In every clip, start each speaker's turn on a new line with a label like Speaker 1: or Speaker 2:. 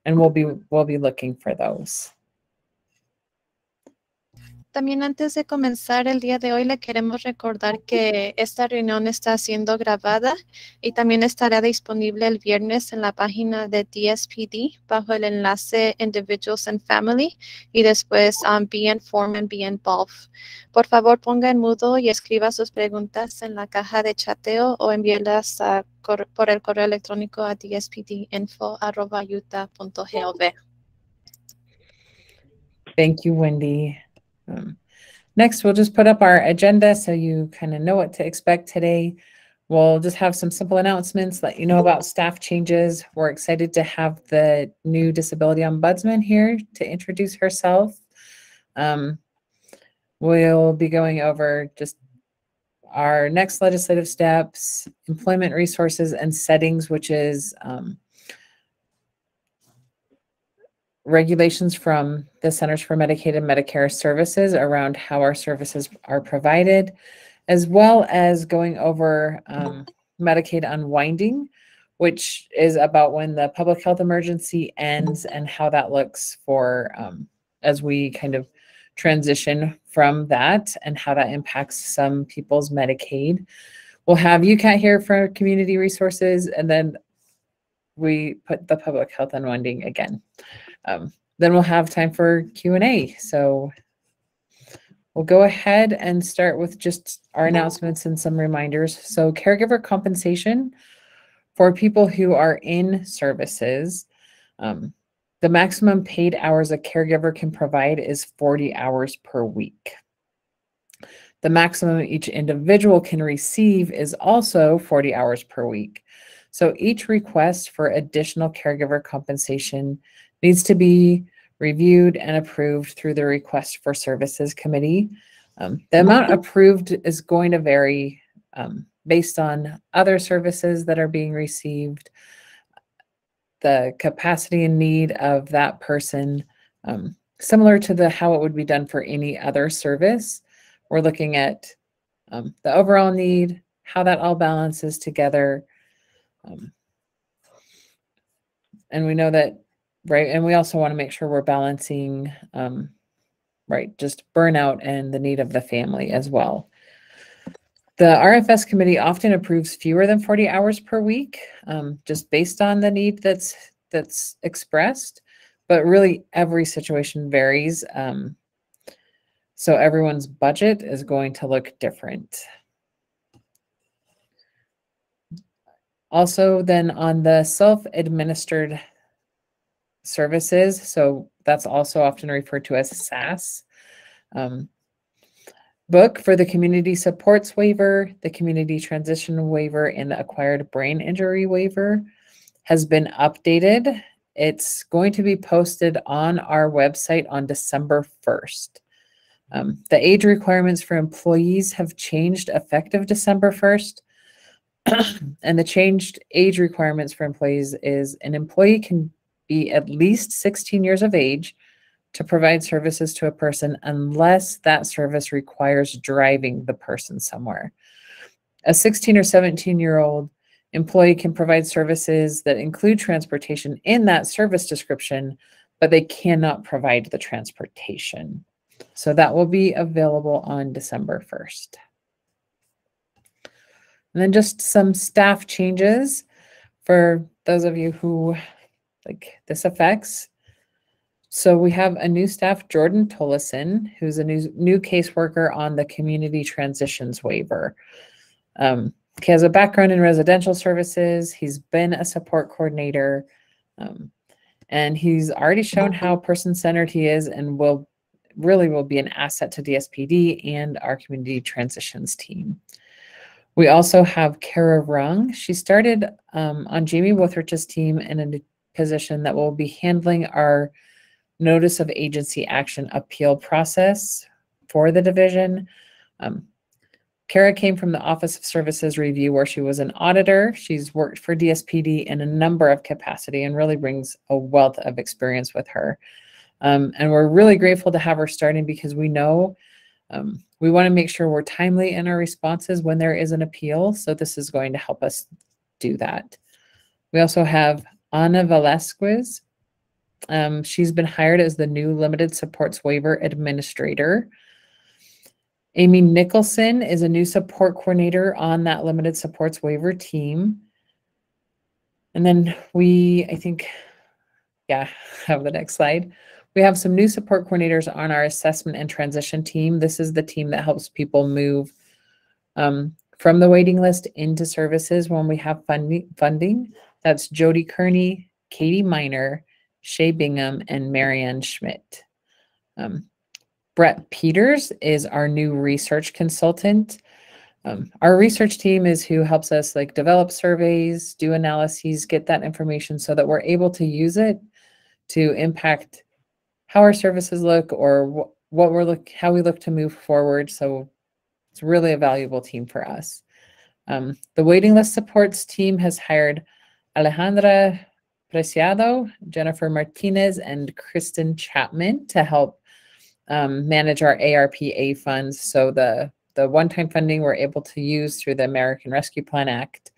Speaker 1: and we'll be looking for those.
Speaker 2: También antes de comenzar el día de hoy, le queremos recordar que esta reunión está siendo grabada y también estará disponible el viernes en la página de DSPD bajo el enlace Individuals and Family y después Be Informed and Be Involved. Por favor, ponga en mudo y escriba sus preguntas en la caja de chateo o envíelas por el correo electrónico a dspdinfo@utah.gov.
Speaker 1: Thank you, Wendy. Next, we'll just put up our agenda so you kind of know what to expect today. We'll just have some simple announcements, let you know about staff changes. We're excited to have the new disability ombudsman here to introduce herself. We'll be going over just our next legislative steps, employment resources and settings, which is regulations from the Centers for Medicaid and Medicare Services around how our services are provided, as well as going over Medicaid unwinding, which is about when the public health emergency ends and how that looks for as we kind of transition from that and how that impacts some people's Medicaid. We'll have UCAT here for community resources, and then we put the public health unwinding again. Then we'll have time for Q&A. So we'll go ahead and start with just our announcements and some reminders. So caregiver compensation for people who are in services. The maximum paid hours a caregiver can provide is 40 hours per week. The maximum each individual can receive is also 40 hours per week. So each request for additional caregiver compensation needs to be reviewed and approved through the Request for Services Committee. The amount approved is going to vary based on other services that are being received, the capacity and need of that person, similar to how it would be done for any other service. We're looking at the overall need, how that all balances together. And we know that, right, and we also want to make sure we're balancing, right, just burnout and the need of the family as well. The RFS committee often approves fewer than 40 hours per week, just based on the need that's expressed, but really every situation varies. So everyone's budget is going to look different. Also, then on the self-administered services, so that's also often referred to as SAS, book for the community supports waiver, the community transition waiver, and the acquired brain injury waiver has been updated. It's going to be posted on our website on December 1st. The age requirements for employees have changed effective December 1st. And the changed age requirements for employees is an employee can be at least 16 years of age to provide services to a person unless that service requires driving the person somewhere. A 16 or 17-year-old employee can provide services that include transportation in that service description, but they cannot provide the transportation. So that will be available on December 1st. And then just some staff changes for those of you who this affects. So we have a new staff, Jordan Tollison, who's a new caseworker on the community transitions waiver. He has a background in residential services. He's been a support coordinator, and he's already shown how person-centered he is and will be an asset to DSPD and our community transitions team. We also have Kara Rung. She started on Jamie Withrich's team in a position that will be handling our notice of agency action appeal process for the division. Kara came from the Office of Services Review, where she was an auditor. She's worked for DSPD in a number of capacity and really brings a wealth of experience with her. And we're really grateful to have her starting because we know we want to make sure we're timely in our responses when there is an appeal. So this is going to help us do that. We also have Ana Velasquez. She's been hired as the new Limited Supports Waiver Administrator. Amy Nicholson is a new support coordinator on that Limited Supports Waiver team. And then I think, have the next slide. We have some new support coordinators on our assessment and transition team. This is the team that helps people move from the waiting list into services when we have funding. That's Jody Kearney, Katie Miner, Shay Bingham, and Marianne Schmidt. Brett Peters is our new research consultant. Our research team is who helps us like develop surveys, do analyses, get that information so that we're able to use it to impact how our services look or how we look to move forward. So it's really a valuable team for us. The waiting list supports team has hired Alejandra Preciado, Jennifer Martinez, and Kristen Chapman to help manage our ARPA funds. So the one-time funding we're able to use through the American Rescue Plan Act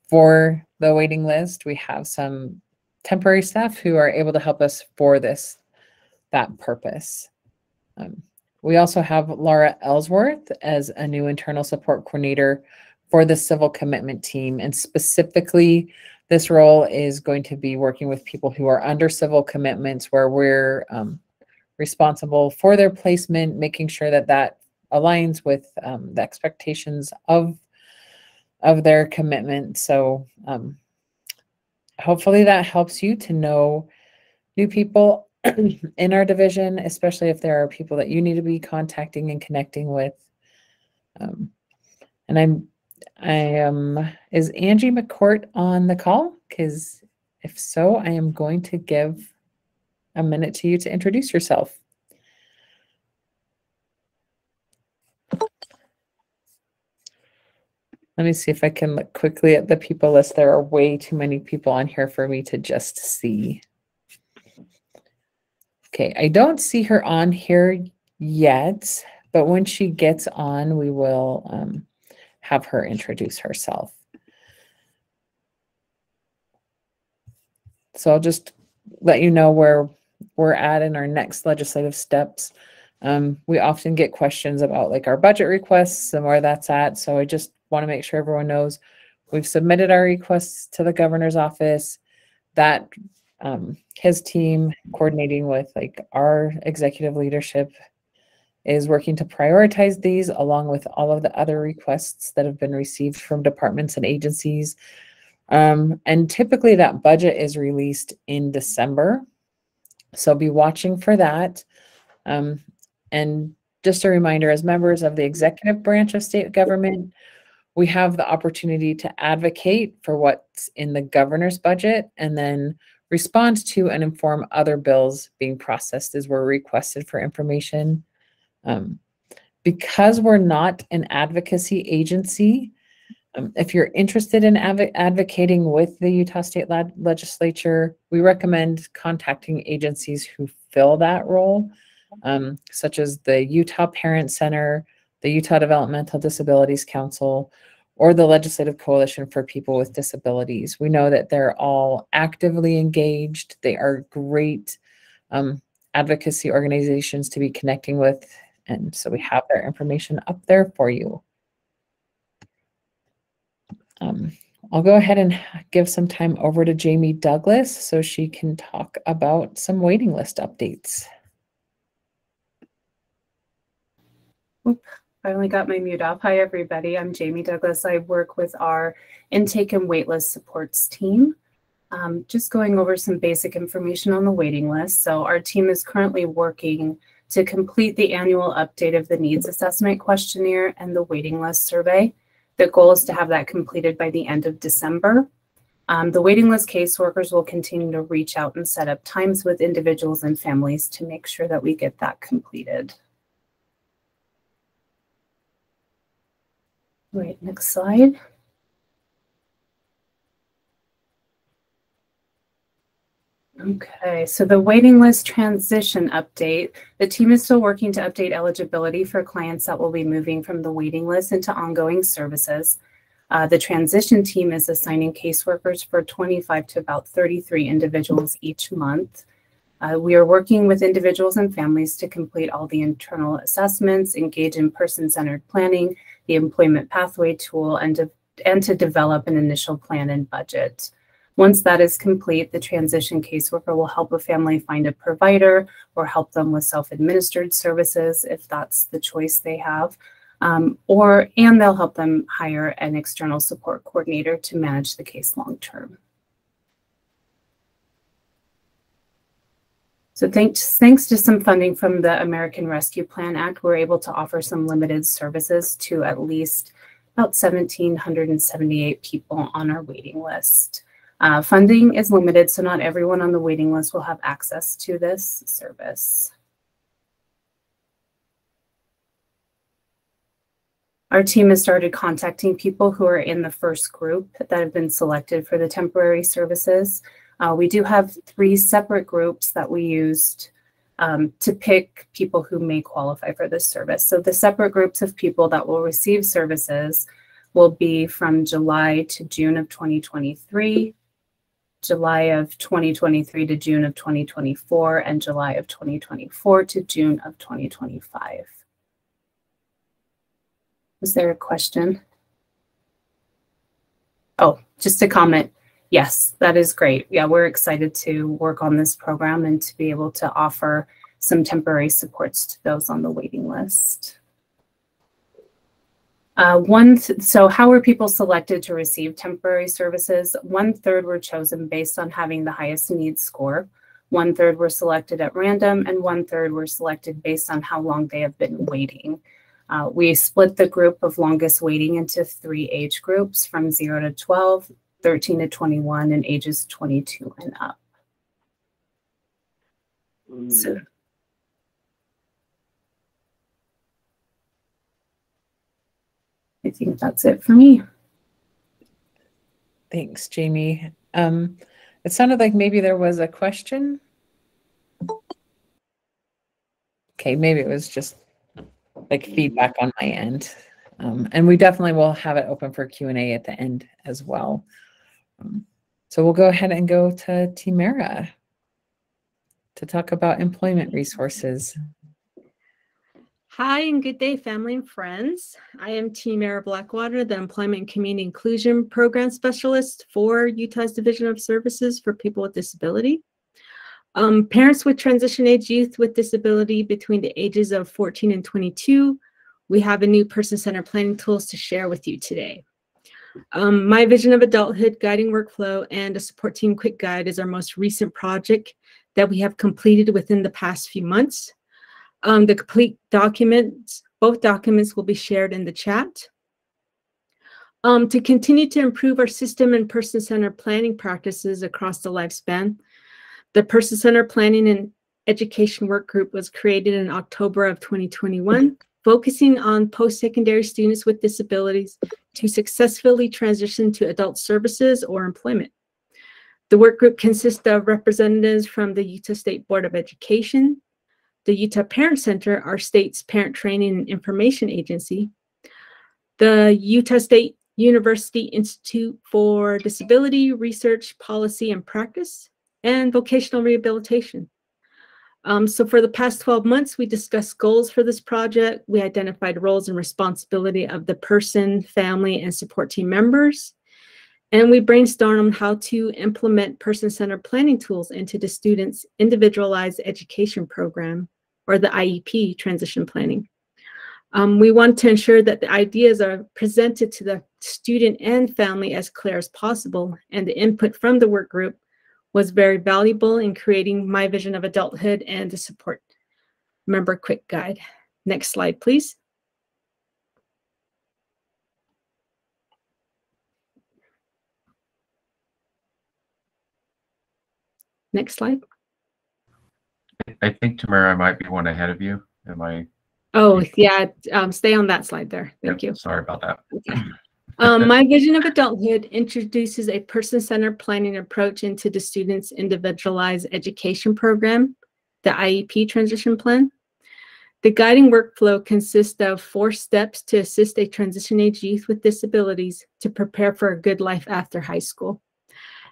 Speaker 1: for the waiting list. We have some temporary staff who are able to help us for that purpose. We also have Laura Ellsworth as a new internal support coordinator for the civil commitment team. And specifically, this role is going to be working with people who are under civil commitments where we're responsible for their placement, making sure that aligns with the expectations of their commitment. So hopefully that helps you to know new people in our division, especially if there are people that you need to be contacting and connecting with. And is Angie McCourt on the call? Because if so, I am going to give a minute to you to introduce yourself. Let me see if I can look quickly at the people list. There are way too many people on here for me to just see. Okay, I don't see her on here yet, but when she gets on, we will have her introduce herself. So I'll just let you know where we're at in our next legislative steps. We often get questions about like our budget requests and where that's at. So I just want to make sure everyone knows we've submitted our requests to the governor's office. That his team, coordinating with like our executive leadership, is working to prioritize these along with all of the other requests that have been received from departments and agencies. And typically that budget is released in December. So be watching for that. And just a reminder, as members of the executive branch of state government, we have the opportunity to advocate for what's in the governor's budget and then respond to and inform other bills being processed as we're requested for information. Because we're not an advocacy agency, if you're interested in advocating with the Utah State Legislature, we recommend contacting agencies who fill that role, such as the Utah Parent Center, the Utah Developmental Disabilities Council, or the Legislative Coalition for People with Disabilities. We know that they're all actively engaged. They are great advocacy organizations to be connecting with. And so we have their information up there for you. I'll go ahead and give some time over to Jamie Douglas so she can talk about some waiting list updates.
Speaker 3: Oop, I only got my mute off. Hi, everybody. I'm Jamie Douglas. I work with our intake and waitlist supports team. Just going over some basic information on the waiting list. So our team is currently working to complete the annual update of the needs assessment questionnaire and the waiting list survey. The goal is to have that completed by the end of December. The waiting list caseworkers will continue to reach out and set up times with individuals and families to make sure that we get that completed. Right, next slide. Okay, so the waiting list transition update. The team is still working to update eligibility for clients that will be moving from the waiting list into ongoing services. The transition team is assigning caseworkers for 25 to about 33 individuals each month. We are working with individuals and families to complete all the internal assessments, engage in person-centered planning, the employment pathway tool, and to develop an initial plan and budget. Once that is complete, the transition caseworker will help a family find a provider or help them with self-administered services if that's the choice they have, and they'll help them hire an external support coordinator to manage the case long-term. So thanks to some funding from the American Rescue Plan Act, we're able to offer some limited services to at least about 1,778 people on our waiting list. Funding is limited, so not everyone on the waiting list will have access to this service. Our team has started contacting people who are in the first group that have been selected for the temporary services. We do have 3 separate groups that we used to pick people who may qualify for this service. So the separate groups of people that will receive services will be from July to June of 2023, July of 2023 to June of 2024, and July of 2024 to June of 2025. Was there a question? Oh, just a comment. Yes, that is great. Yeah, we're excited to work on this program and to be able to offer some temporary supports to those on the waiting list. So how were people selected to receive temporary services? 1/3 were chosen based on having the highest needs score. 1/3 were selected at random, and 1/3 were selected based on how long they have been waiting. We split the group of longest waiting into 3 age groups from 0 to 12, 13 to 21, and ages 22 and up. So, I think that's it for me.
Speaker 1: Thanks, Jamie. It sounded like maybe there was a question. Okay, maybe it was just like feedback on my end. And we definitely will have it open for Q&A at the end as well. So we'll go ahead and go to Timera to talk about employment resources.
Speaker 4: Hi and good day, family and friends. I am Timera Blackwater, the Employment and Community Inclusion Program Specialist for Utah's Division of Services for People with Disability. Parents with transition age youth with disability between the ages of 14 and 22, we have a new person-centered planning tools to share with you today. My Vision of Adulthood Guiding Workflow and a Support Team Quick Guide is our most recent project that we have completed within the past few months. The complete documents, both documents will be shared in the chat. To continue to improve our system and person-centered planning practices across the lifespan, the Person-Centered Planning and Education Work Group was created in October of 2021, focusing on post-secondary students with disabilities to successfully transition to adult services or employment. The work group consists of representatives from the Utah State Board of Education, the Utah Parent Center, our state's parent training and information agency, the Utah State University Institute for Disability Research, Policy, and Practice, and vocational rehabilitation. So for the past 12 months, we discussed goals for this project. We identified roles and responsibility of the person, family, and support team members. And we brainstormed on how to implement person-centered planning tools into the students' individualized education program, or the IEP transition planning. We want to ensure that the ideas are presented to the student and family as clear as possible, and the input from the work group was very valuable in creating my vision of adulthood and the support member quick guide. Next slide, please. Next slide.
Speaker 5: I think, Tamara, I might be one ahead of you. Am I?
Speaker 4: Oh, yeah. Stay on that slide there. Thank you.
Speaker 5: Sorry about that.
Speaker 4: Okay. My Vision of Adulthood introduces a person-centered planning approach into the student's individualized education program, the IEP transition plan. The guiding workflow consists of 4 steps to assist a transition age youth with disabilities to prepare for a good life after high school.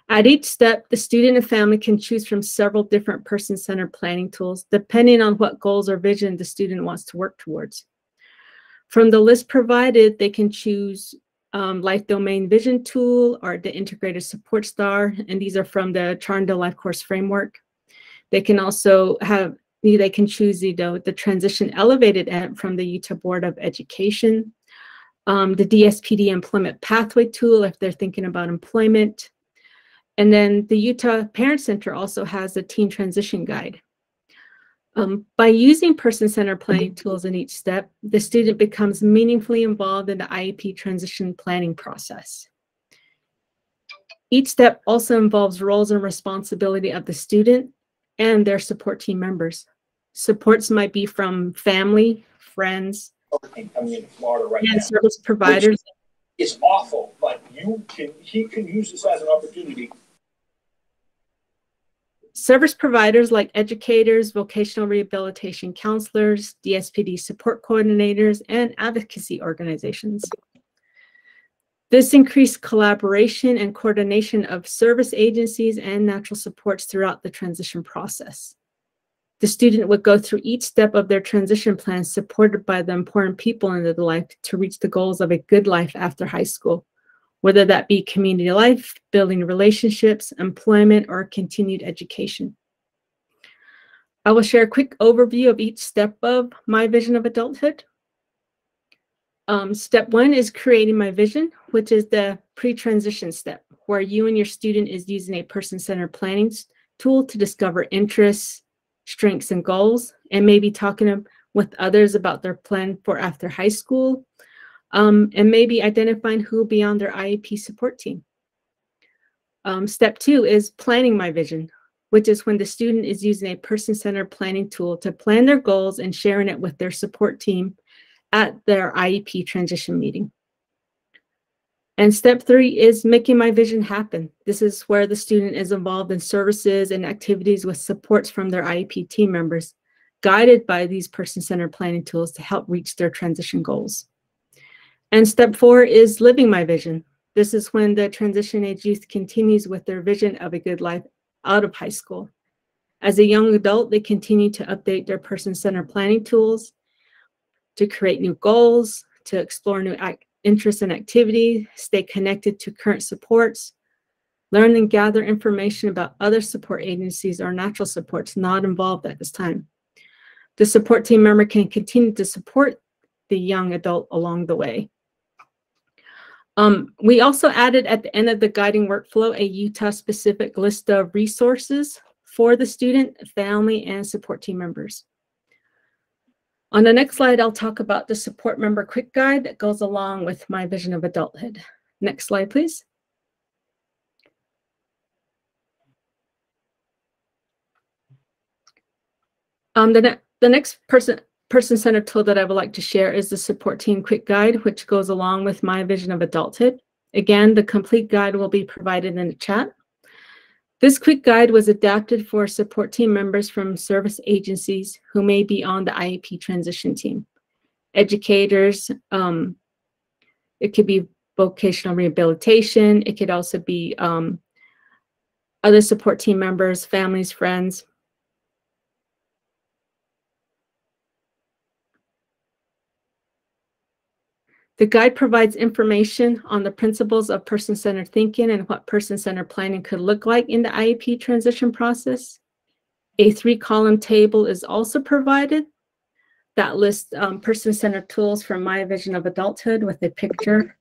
Speaker 4: At each step, the student and family can choose from several different person-centered planning tools, depending on what goals or vision the student wants to work towards. From the list provided, they can choose Life Domain Vision Tool or the Integrated Support Star, and these are from the Charndale Life Course Framework. They can also choose the Transition Elevated App from the Utah Board of Education, the DSPD Employment Pathway Tool if they're thinking about employment. And then the Utah Parent Center also has a Teen Transition Guide. By using person-centered planning tools in each step, the student becomes meaningfully involved in the IEP transition planning process. Each step also involves roles and responsibility of the student and their support team members. Supports might be from family, friends,
Speaker 6: coming into Florida right
Speaker 4: and
Speaker 6: now,
Speaker 4: service providers.
Speaker 6: it's awful, but he can use this as an opportunity.
Speaker 4: Service providers like educators, vocational rehabilitation counselors, DSPD support coordinators, and advocacy organizations. This increased collaboration and coordination of service agencies and natural supports throughout the transition process. The student would go through each step of their transition plan supported by the important people in their life to reach the goals of a good life after high school, whether that be community life, building relationships, employment, or continued education. I will share a quick overview of each step of my vision of adulthood. Step 1 is creating my vision, which is the pre-transition step, where you and your student is using a person-centered planning tool to discover interests, strengths, and goals, and maybe talking with others about their plan for after high school, and maybe identifying who will be on their IEP support team. Step 2 is planning my vision, which is when the student is using a person-centered planning tool to plan their goals and sharing it with their support team at their IEP transition meeting. And step 3 is making my vision happen. This is where the student is involved in services and activities with supports from their IEP team members, guided by these person-centered planning tools to help reach their transition goals. And step 4 is living my vision. This is when the transition age youth continues with their vision of a good life out of high school. As a young adult, they continue to update their person-centered planning tools to create new goals, to explore new interests and activity, stay connected to current supports, learn and gather information about other support agencies or natural supports not involved at this time. The support team member can continue to support the young adult along the way. We also added at the end of the guiding workflow a Utah-specific list of resources for the student, family, and support team members. On the next slide, I'll talk about the support member quick guide that goes along with my vision of adulthood. Next slide, please. The next person-centered tool that I would like to share is the support team quick guide, which goes along with my vision of adulthood. Again, the complete guide will be provided in the chat. This quick guide was adapted for support team members from service agencies who may be on the IEP transition team. Educators, it could be vocational rehabilitation, it could also be other support team members, families, friends. The guide provides information on the principles of person-centered thinking and what person-centered planning could look like in the IEP transition process. A 3-column table is also provided that lists person-centered tools from my vision of adulthood with a picture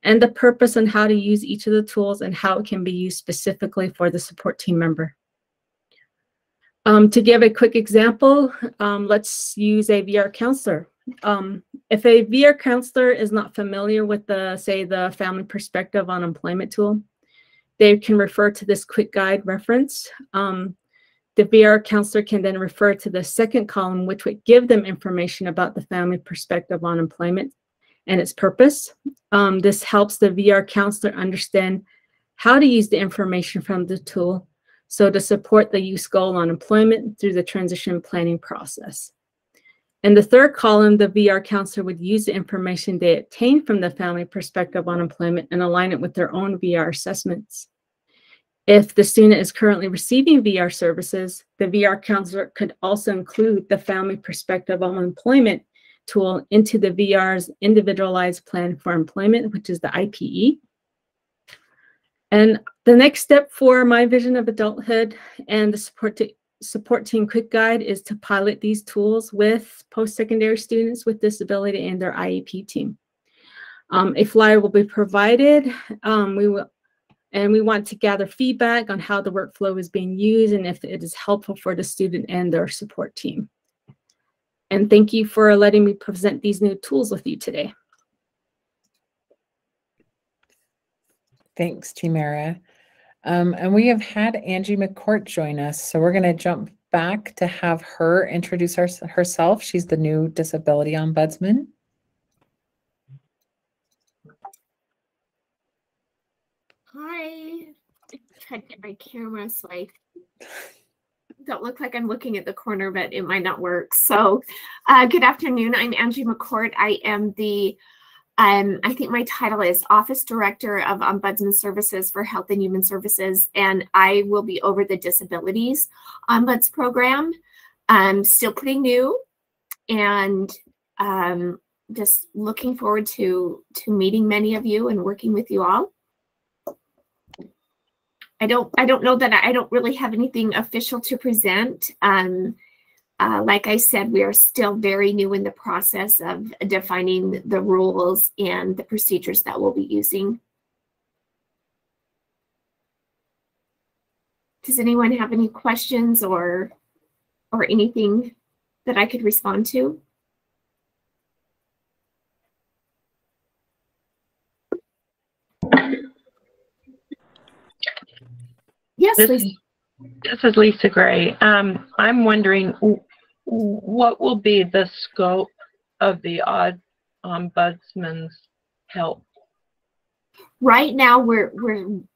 Speaker 4: and the purpose and how to use each of the tools and how it can be used specifically for the support team member. To give a quick example, let's use a VR counselor. If a VR counselor is not familiar with the family perspective on employment tool, they can refer to this quick guide reference. The VR counselor can then refer to the second column, which would give them information about the family perspective on employment and its purpose. This helps the VR counselor understand how to use the information from the tool so to support the youth's goal on employment through the transition planning process. In the third column, the VR counselor would use the information they obtained from the family perspective on employment and align it with their own VR assessments. If the student is currently receiving VR services, the VR counselor could also include the Family Perspective on Employment tool into the VR's Individualized Plan for Employment, which is the IPE. And the next step for my vision of adulthood and the support team quick guide is to pilot these tools with post-secondary students with disability and their IEP team. A flyer will be provided. We want to gather feedback on how the workflow is being used and if it is helpful for the student and their support team. And thank you for letting me present these new tools with you today.
Speaker 1: Thanks, Timara. And we have had Angie McCourt join us, so we're going to jump back to have her introduce herself. She's the new Disability Ombudsman.
Speaker 7: Hi. I tried to get my camera so I don't look like I'm looking at the corner, but it might not work. So good afternoon. I'm Angie McCourt. I am the I think my title is Office Director of Ombudsman Services for Health and Human Services, and I will be over the Disabilities Ombuds program. I'm still pretty new, and just looking forward to meeting many of you and working with you all. I don't know that I don't really have anything official to present. Like I said, we are still very new in the process of defining the rules and the procedures that we'll be using. Does anyone have any questions or anything that I could respond to? Yes, please.
Speaker 8: This is Lisa Gray. I'm wondering what will be the scope of the Ombudsman's help?
Speaker 7: Right now, we're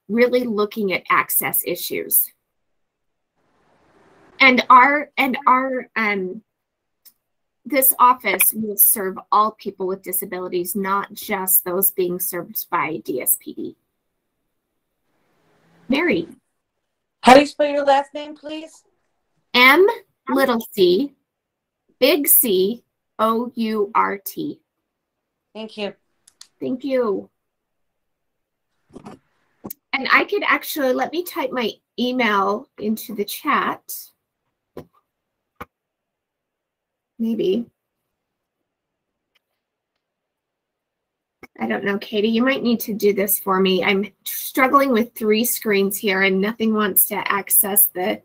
Speaker 7: really looking at access issues, and this office will serve all people with disabilities, not just those being served by DSPD. Mary.
Speaker 9: How do you spell your last name, please?
Speaker 7: M little c, big C, O-U-R-T.
Speaker 9: Thank you.
Speaker 7: Thank you. And I could actually, let me type my email into the chat. Maybe. I don't know, Katie, you might need to do this for me. I'm struggling with 3 screens here and nothing wants to access the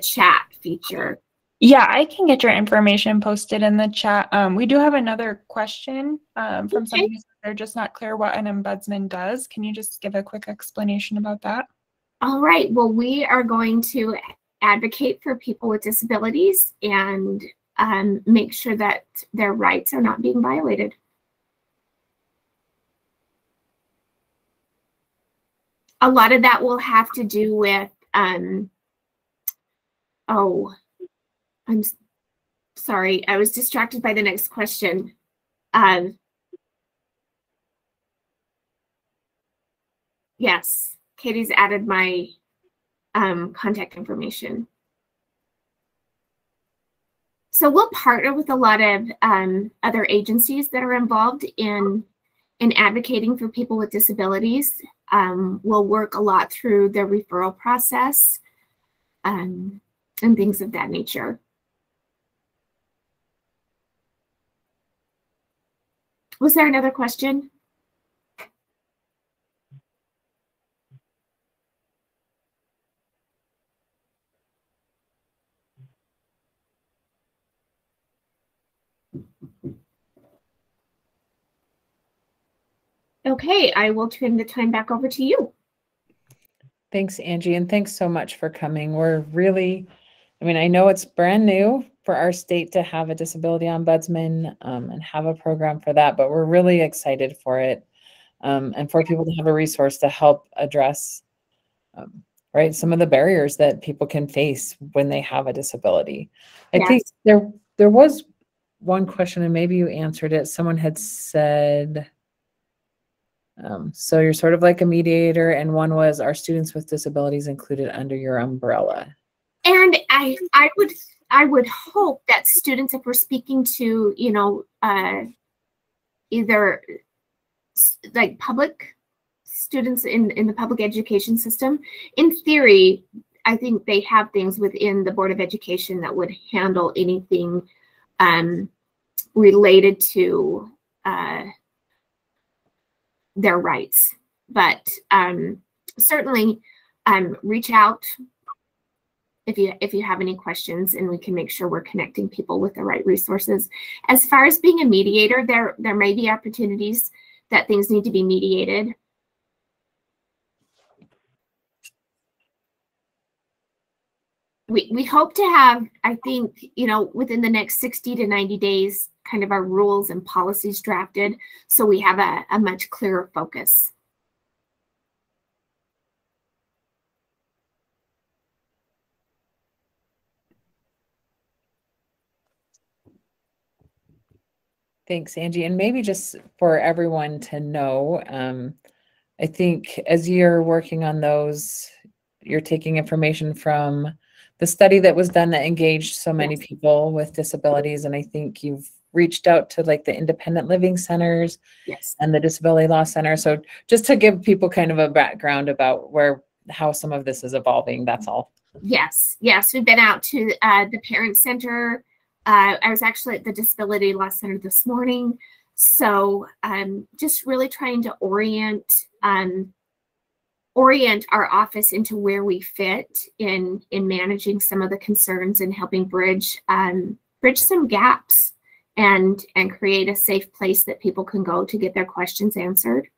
Speaker 7: chat feature.
Speaker 10: Yeah, I can get your information posted in the chat. We do have another question from somebody who said they're just not clear what an ombudsman does. Can you just give a quick explanation about that?
Speaker 7: All right. Well, we are going to advocate for people with disabilities and make sure that their rights are not being violated. A lot of that will have to do with, oh, I'm sorry, I was distracted by the next question. Yes, Katie's added my contact information. So we'll partner with a lot of other agencies that are involved in advocating for people with disabilities. We'll work a lot through the referral process and things of that nature. Was there another question? Okay, I will turn the time back over to you.
Speaker 1: Thanks, Angie, and thanks so much for coming. We're really, I mean, I know it's brand new for our state to have a disability ombudsman and have a program for that, but we're really excited for it and for people to have a resource to help address right, some of the barriers that people can face when they have a disability. I think there was one question, and maybe you answered it. Someone had said, So you're sort of like a mediator, and one was, are students with disabilities included under your umbrella?
Speaker 7: And I would hope that students, if we're speaking to, you know, either like public students in the public education system, in theory, I think they have things within the Board of Education that would handle anything related to their rights. But certainly reach out if you have any questions, and we can make sure we're connecting people with the right resources. As far as being a mediator, there may be opportunities that things need to be mediated. We hope to have, I think, you know, within the next 60 to 90 days, kind of our rules and policies drafted, so we have a much clearer focus.
Speaker 1: Thanks, Angie. And maybe just for everyone to know, I think as you're working on those, you're taking information from the study that was done that engaged so many people with disabilities. And I think you've reached out to like the independent living centers and the disability law center. So just to give people kind of a background about how some of this is evolving, that's all.
Speaker 7: Yes, we've been out to the Parent Center. I was actually at the Disability Law Center this morning. So just really trying to orient our office into where we fit in managing some of the concerns and helping bridge some gaps and create a safe place that people can go to get their questions answered.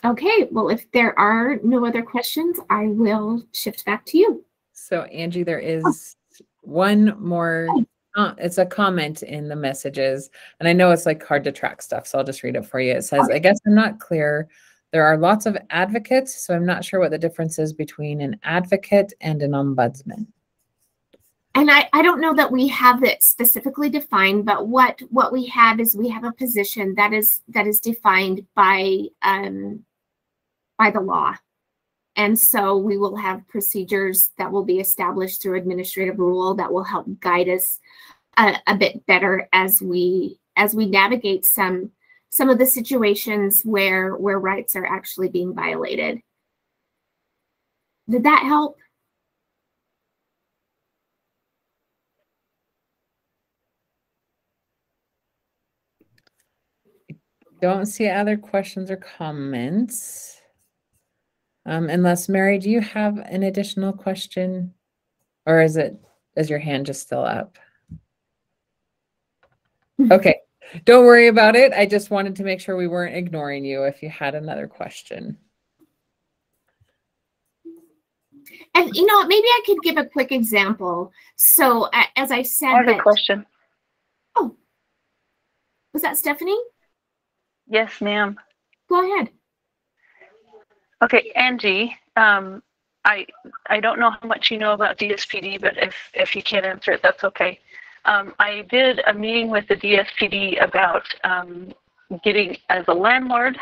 Speaker 7: Okay, well, if there are no other questions, I will shift back to you.
Speaker 1: So Angie, there is one more, it's a comment in the messages, and I know it's like hard to track stuff, so I'll just read it for you. It says, I guess I'm not clear. There are lots of advocates, so I'm not sure what the difference is between an advocate and an ombudsman.
Speaker 7: And I don't know that we have it specifically defined, but what we have is we have a position that is defined by the law. And so we will have procedures that will be established through administrative rule that will help guide us a bit better as we navigate some of the situations where rights are actually being violated. Did that help?
Speaker 1: Don't see other questions or comments. Unless, Mary, do you have an additional question, or is your hand just still up? Okay, don't worry about it. I just wanted to make sure we weren't ignoring you if you had another question.
Speaker 7: And you know, maybe I could give a quick example. So as I said,
Speaker 11: I have a question.
Speaker 7: Oh, was that Stephanie?
Speaker 11: Yes, ma'am.
Speaker 7: Go ahead.
Speaker 11: Okay, Angie, I don't know how much you know about DSPD, but if you can't answer it, that's okay. I did a meeting with the DSPD about getting, as a landlord,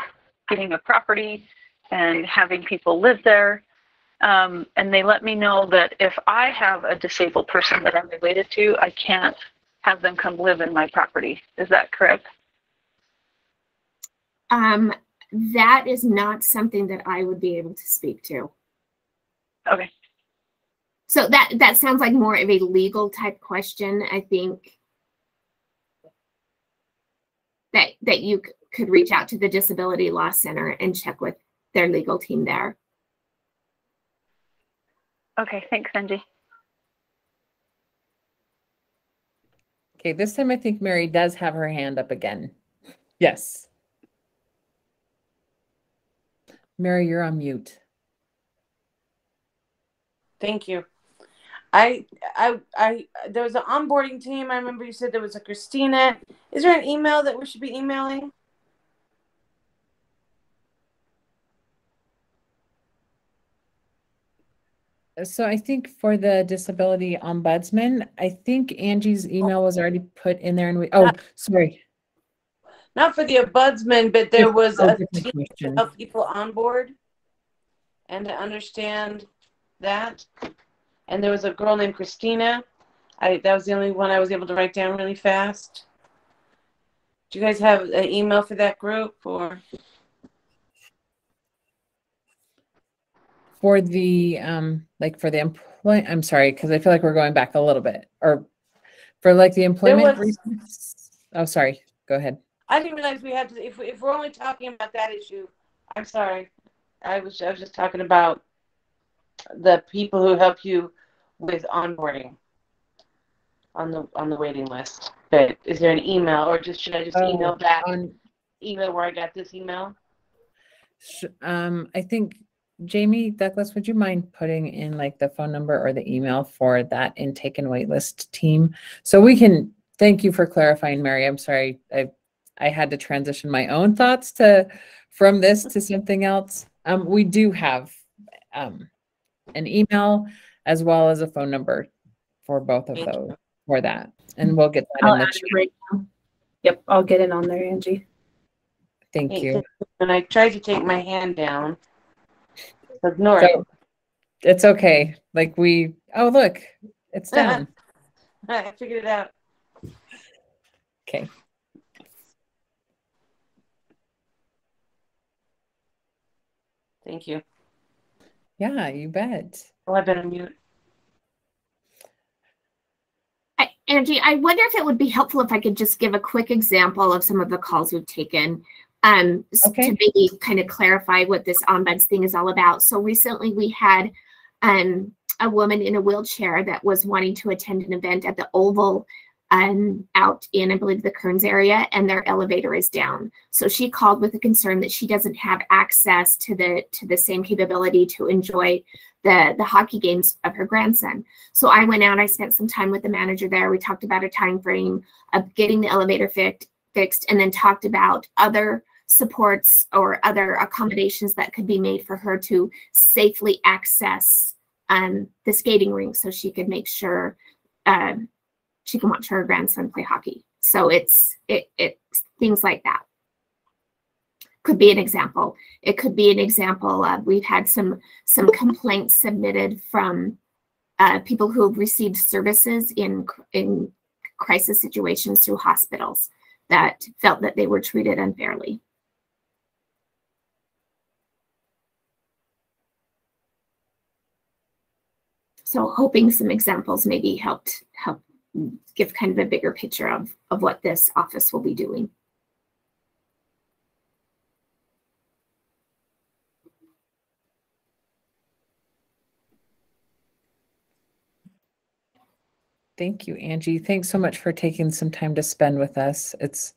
Speaker 11: getting a property and having people live there. And they let me know that if I have a disabled person that I'm related to, I can't have them come live in my property. Is that correct?
Speaker 7: That is not something that I would be able to speak to.
Speaker 11: Okay.
Speaker 7: So that sounds like more of a legal type question. I think that you could reach out to the Disability Law Center and check with their legal team there.
Speaker 11: Okay, thanks, Angie.
Speaker 1: Okay, this time I think Mary does have her hand up again. Yes. Mary, you're on mute.
Speaker 9: Thank you. There was an onboarding team. I remember you said there was a Christina. Is there an email that we should be emailing?
Speaker 1: So I think for the disability ombudsman, I think Angie's email was already put in there, and sorry.
Speaker 9: Not for the ombudsman, but there was a
Speaker 1: different
Speaker 9: team to
Speaker 1: question.
Speaker 9: help people on board and to understand that. And there was a girl named Christina. That was the only one I was able to write down really fast. Do you guys have an email for that group, or?
Speaker 1: For the like for the employee, I'm sorry, because I feel like we're going back a little bit, or for like the employment reasons. Oh, sorry. Go ahead.
Speaker 9: I didn't realize we had to. If we're only talking about that issue, I'm sorry. I was just talking about the people who help you with onboarding on the waiting list. But is there an email, or should I just email back? Email where I got this email.
Speaker 1: I think Jamie Douglas, would you mind putting in like the phone number or the email for that intake and waitlist team, so we can. Thank you for clarifying, Mary. I'm sorry. I had to transition my own thoughts from this to something else. We do have an email as well as a phone number for both of those for that, and we'll get that in the chat.
Speaker 3: Right now. Yep, I'll get it on there, Angie.
Speaker 1: Thank you.
Speaker 9: And I tried to take my hand down. Ignore it.
Speaker 1: It's okay. Like oh look, it's down.
Speaker 9: I figured it out.
Speaker 1: Okay.
Speaker 9: Thank you.
Speaker 1: Yeah, you bet.
Speaker 9: Oh, I've been on mute.
Speaker 7: Angie, I wonder if it would be helpful if I could just give a quick example of some of the calls we've taken to maybe kind of clarify what this ombuds thing is all about. So recently we had a woman in a wheelchair that was wanting to attend an event at the Oval out in, I believe, the Kearns area, and their elevator is down. So she called with a concern that she doesn't have access to the same capability to enjoy the hockey games of her grandson. So I went out, I spent some time with the manager there. We talked about a time frame of getting the elevator fixed, and then talked about other supports or other accommodations that could be made for her to safely access the skating rink so she could make sure she can watch her grandson play hockey. So it's things like that. Could be an example. It could be an example of, we've had some complaints submitted from people who have received services in crisis situations through hospitals that felt that they were treated unfairly. So hoping some examples maybe help give kind of a bigger picture of what this office will be doing.
Speaker 1: Thank you, Angie. Thanks so much for taking some time to spend with us. It's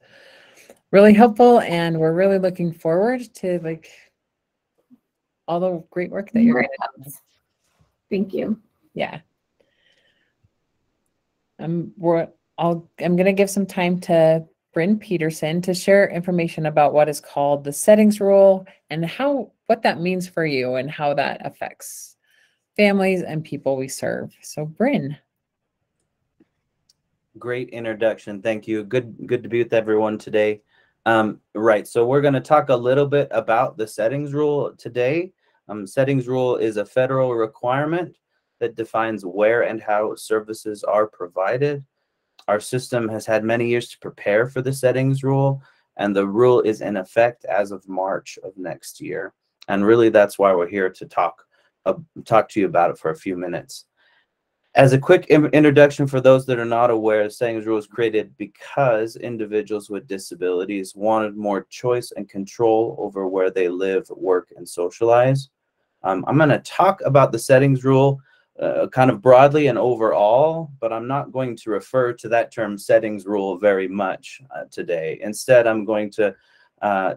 Speaker 1: really helpful, and we're really looking forward to like all the great work that you're going to do.
Speaker 7: Thank you.
Speaker 1: Yeah. I'm going to give some time to Bryn Peterson to share information about what is called the settings rule and what that means for you and how that affects families and people we serve. So Bryn.
Speaker 12: Great introduction. Thank you. Good to be with everyone today. Right. So we're going to talk a little bit about the settings rule today. Settings rule is a federal requirement that defines where and how services are provided. Our system has had many years to prepare for the settings rule, and the rule is in effect as of March of next year. And really, that's why we're here to talk to you about it for a few minutes. As a quick introduction for those that are not aware, the settings rule was created because individuals with disabilities wanted more choice and control over where they live, work, and socialize. I'm going to talk about the settings rule kind of broadly and overall, but I'm not going to refer to that term settings rule very much today. Instead, I'm going to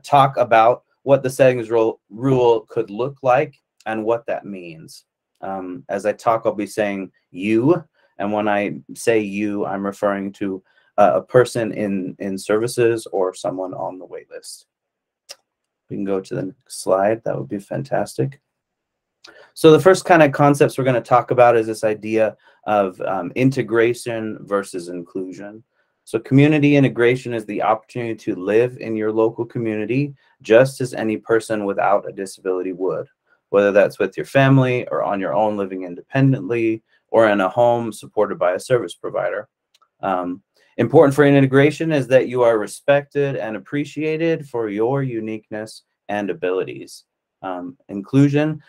Speaker 12: talk about what the settings rule could look like and what that means. As I talk, I'll be saying you, and when I say you, I'm referring to a person in services or someone on the wait list. We can go to the next slide. That would be fantastic. So the first kind of concepts we're going to talk about is this idea of integration versus inclusion. So community integration is the opportunity to live in your local community just as any person without a disability would, whether that's with your family or on your own living independently or in a home supported by a service provider. Important for integration is that you are respected and appreciated for your uniqueness and abilities. Inclusion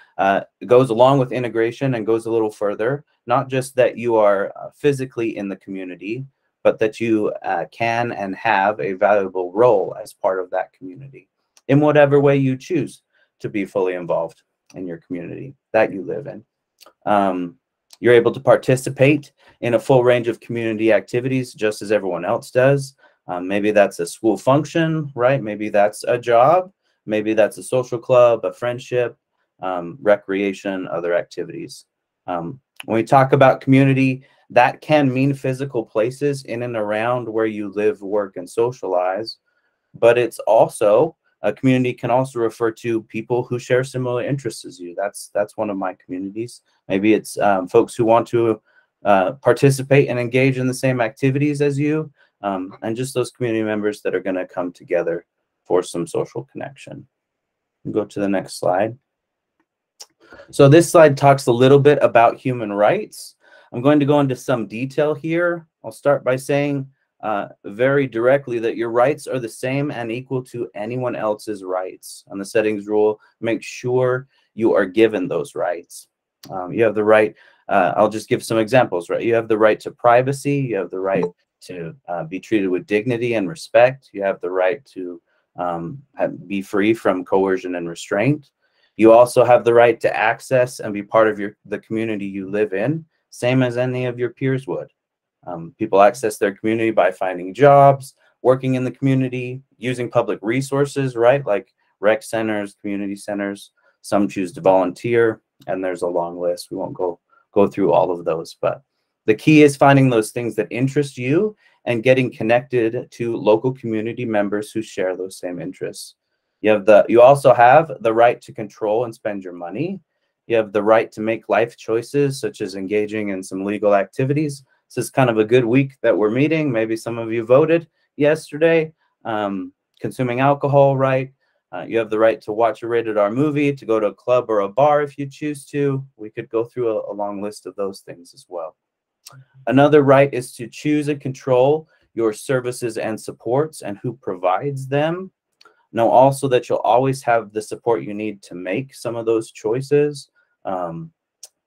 Speaker 12: goes along with integration and goes a little further, not just that you are physically in the community, but that you can and have a valuable role as part of that community in whatever way you choose to be fully involved in your community that you live in. You're able to participate in a full range of community activities just as everyone else does. Maybe that's a school function, right? Maybe that's a job. Maybe that's a social club, a friendship, recreation, other activities. When we talk about community, that can mean physical places in and around where you live, work, and socialize. But it's also, a community can also refer to people who share similar interests as you. That's one of my communities. Maybe it's folks who want to participate and engage in the same activities as you, and just those community members that are going to come together for some social connection. Go to the next slide. So this slide talks a little bit about human rights. I'm going to go into some detail here. I'll start by saying very directly that your rights are the same and equal to anyone else's rights. On the settings rule, make sure you are given those rights. You have the right, I'll just give some examples, right? You have the right to privacy. You have the right to be treated with dignity and respect. You have the right to be free from coercion and restraint. You also have the right to access and be part of the community you live in, same as any of your peers would. People access their community by finding jobs, working in the community, using public resources, right? Like rec centers, community centers. Some choose to volunteer, and there's a long list. We won't go through all of those, but the key is finding those things that interest you and getting connected to local community members who share those same interests. You also have the right to control and spend your money. You have the right to make life choices, such as engaging in some legal activities. This is kind of a good week that we're meeting. Maybe some of you voted yesterday. Consuming alcohol, right? You have the right to watch a rated R movie, to go to a club or a bar if you choose to. We could go through a long list of those things as well. Another right is to choose and control your services and supports and who provides them. Know also that you'll always have the support you need to make some of those choices.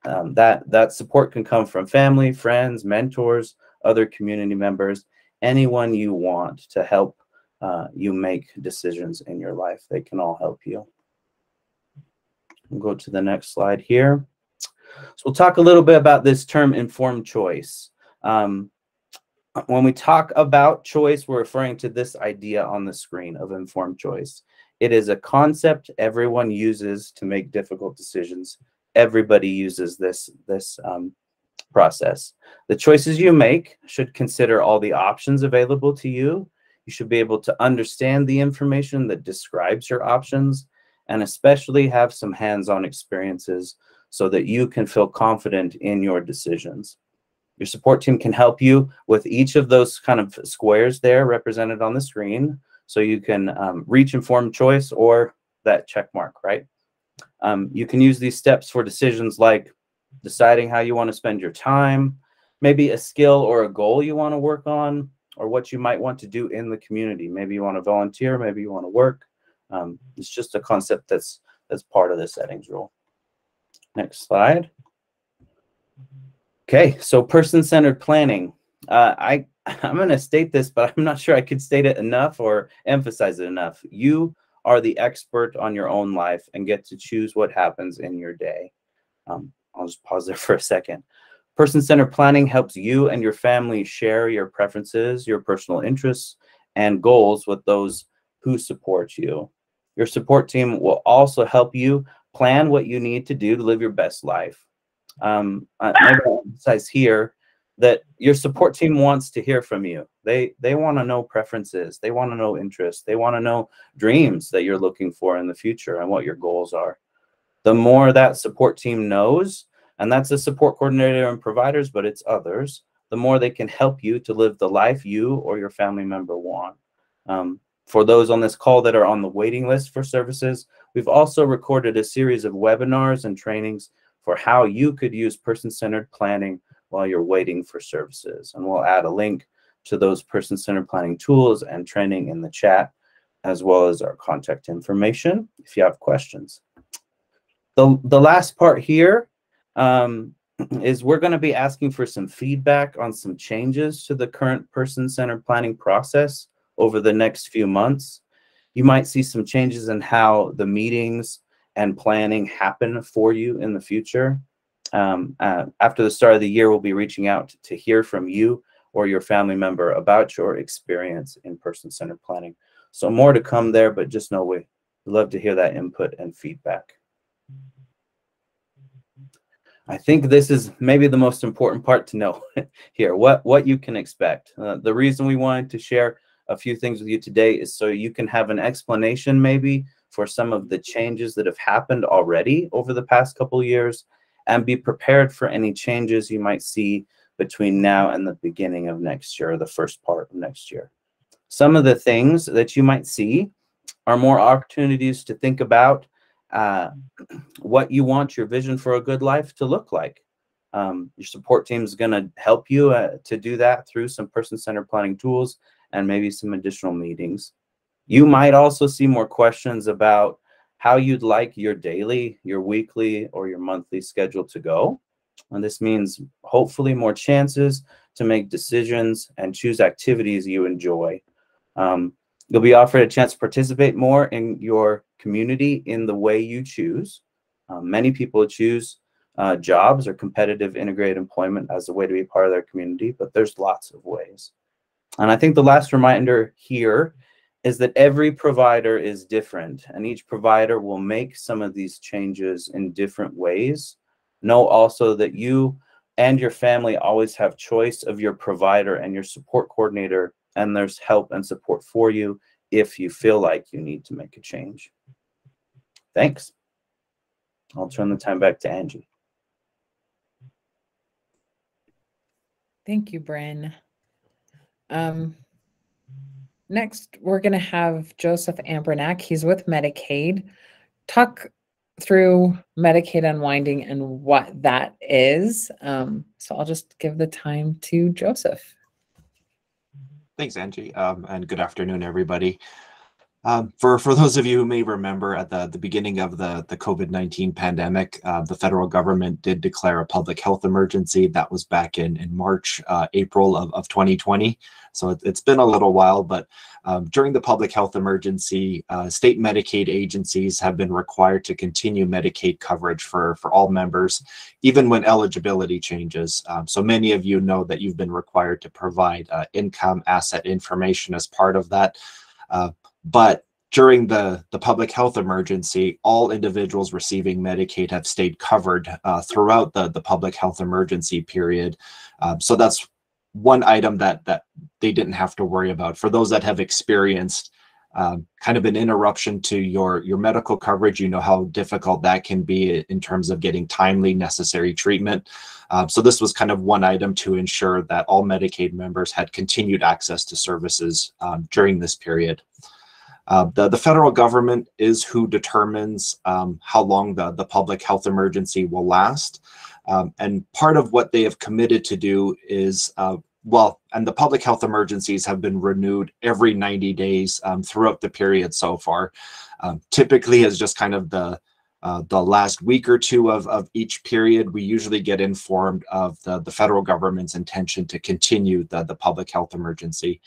Speaker 12: That support can come from family, friends, mentors, other community members, anyone you want to help you make decisions in your life. They can all help you. We'll go to the next slide here. So we'll talk a little bit about this term informed choice. When we talk about choice, we're referring to this idea on the screen of informed choice. It is a concept everyone uses to make difficult decisions. Everybody uses this process. The choices you make should consider all the options available to you. You should be able to understand the information that describes your options, and especially have some hands-on experiences so that you can feel confident in your decisions. Your support team can help you with each of those kind of squares there represented on the screen, so you can reach informed choice or that check mark, right? You can use these steps for decisions like deciding how you want to spend your time, maybe a skill or a goal you want to work on, or what you might want to do in the community. Maybe you want to volunteer, maybe you want to work. It's just a concept that's part of the settings rule. Next slide. Okay, so person-centered planning. I'm going to state this, but I'm not sure I could state it enough or emphasize it enough. You are the expert on your own life and get to choose what happens in your day. I'll just pause there for a second. Person-centered planning helps you and your family share your preferences, your personal interests, and goals with those who support you. Your support team will also help you plan what you need to do to live your best life. I emphasize here that your support team wants to hear from you. They want to know preferences. They want to know interests. They want to know dreams that you're looking for in the future and what your goals are. The more that support team knows, and that's a support coordinator and providers, but it's others, the more they can help you to live the life you or your family member want. For those on this call that are on the waiting list for services, we've also recorded a series of webinars and trainings for how you could use person-centered planning while you're waiting for services. And we'll add a link to those person-centered planning tools and training in the chat, as well as our contact information if you have questions. The last part here is we're going to be asking for some feedback on some changes to the current person-centered planning process over the next few months. You might see some changes in how the meetings and planning happen for you in the future. After the start of the year, we'll be reaching out to hear from you or your family member about your experience in person-centered planning. So more to come there, but just know we'd love to hear that input and feedback. I think this is maybe the most important part to know here, what you can expect. The reason we wanted to share a few things with you today is so you can have an explanation maybe for some of the changes that have happened already over the past couple of years, and be prepared for any changes you might see between now and the beginning of next year, or the first part of next year. Some of the things that you might see are more opportunities to think about what you want your vision for a good life to look like. Your support team is going to help you to do that through some person-centered planning tools and maybe some additional meetings. You might also see more questions about how you'd like your daily, your weekly, or your monthly schedule to go. And this means hopefully more chances to make decisions and choose activities you enjoy. You'll be offered a chance to participate more in your community in the way you choose. Many people choose jobs or competitive integrated employment as a way to be part of their community, but there's lots of ways. And I think the last reminder here is that every provider is different, and each provider will make some of these changes in different ways. Know also that you and your family always have choice of your provider and your support coordinator, and there's help and support for you if you feel like you need to make a change. Thanks. I'll turn the time back to Angie.
Speaker 1: Thank you, Bryn. Next, we're going to have Joseph Ambernack. He's with Medicaid. Talk through Medicaid unwinding and what that is. So I'll just give the time to Joseph.
Speaker 13: Thanks, Angie, and good afternoon, everybody. For those of you who may remember, at the beginning of the COVID-19 pandemic, the federal government did declare a public health emergency. That was back in March, April of 2020. So it's been a little while, but during the public health emergency, state Medicaid agencies have been required to continue Medicaid coverage for all members, even when eligibility changes. So many of you know that you've been required to provide income asset information as part of that. But during the public health emergency, all individuals receiving Medicaid have stayed covered throughout the public health emergency period. So that's one item that they didn't have to worry about. For those that have experienced kind of an interruption to your medical coverage, you know how difficult that can be in terms of getting timely, necessary treatment. So this was kind of one item to ensure that all Medicaid members had continued access to services during this period. The federal government is who determines how long the public health emergency will last. And part of what they have committed to do is, and the public health emergencies have been renewed every 90 days throughout the period so far. Typically as just kind of the last week or two of each period, we usually get informed of the federal government's intention to continue the public health emergency.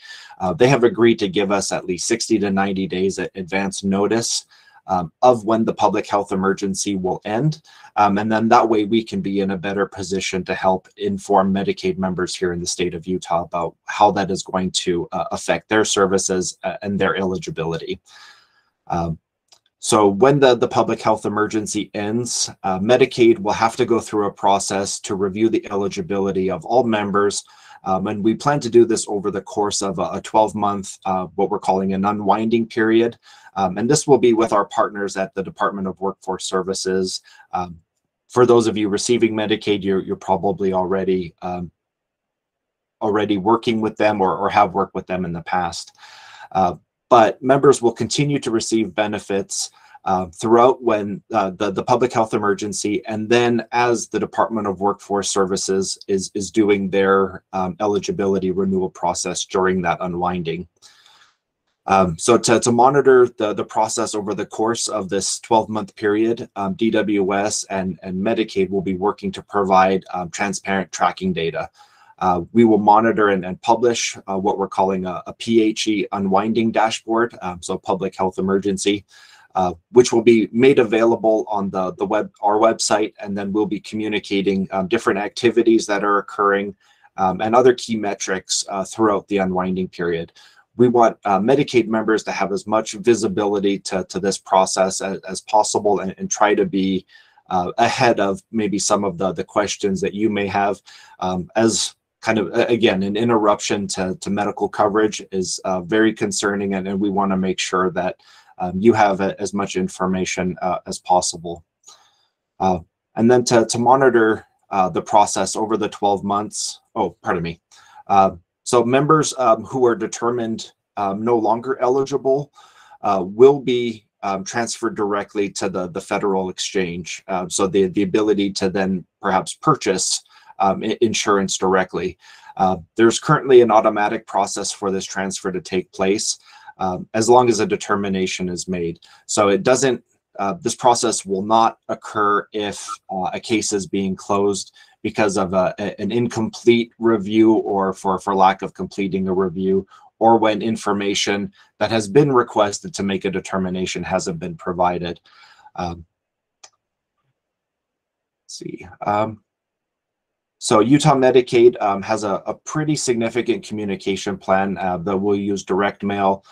Speaker 13: They have agreed to give us at least 60 to 90 days advance notice of when the public health emergency will end. And then that way we can be in a better position to help inform Medicaid members here in the state of Utah about how that is going to affect their services and their eligibility. So when the public health emergency ends, Medicaid will have to go through a process to review the eligibility of all members And we plan to do this over the course of a 12-month, what we're calling an unwinding period. And this will be with our partners at the Department of Workforce Services. For those of you receiving Medicaid, you're probably already working with them or have worked with them in the past. But members will continue to receive benefits throughout when the public health emergency, and then as the Department of Workforce Services is doing their eligibility renewal process during that unwinding. So to monitor the process over the course of this 12-month period, DWS and Medicaid will be working to provide transparent tracking data. We will monitor and publish what we're calling a PHE unwinding dashboard, so public health emergency, which will be made available on our website, and then we'll be communicating different activities that are occurring and other key metrics throughout the unwinding period. We want Medicaid members to have as much visibility to this process as possible, and try to be ahead of maybe some of the questions that you may have, as kind of, again, an interruption to medical coverage is very concerning, and we want to make sure that you have as much information as possible. And then to monitor the process over the 12 months, so members who are determined no longer eligible will be transferred directly to the federal exchange. So the ability to then perhaps purchase insurance directly. There's currently an automatic process for this transfer to take place as long as a determination is made. So it doesn't, this process will not occur if a case is being closed because of an incomplete review, or for lack of completing a review, or when information that has been requested to make a determination hasn't been provided. Let's see. So Utah Medicaid has a pretty significant communication plan that will use direct mail,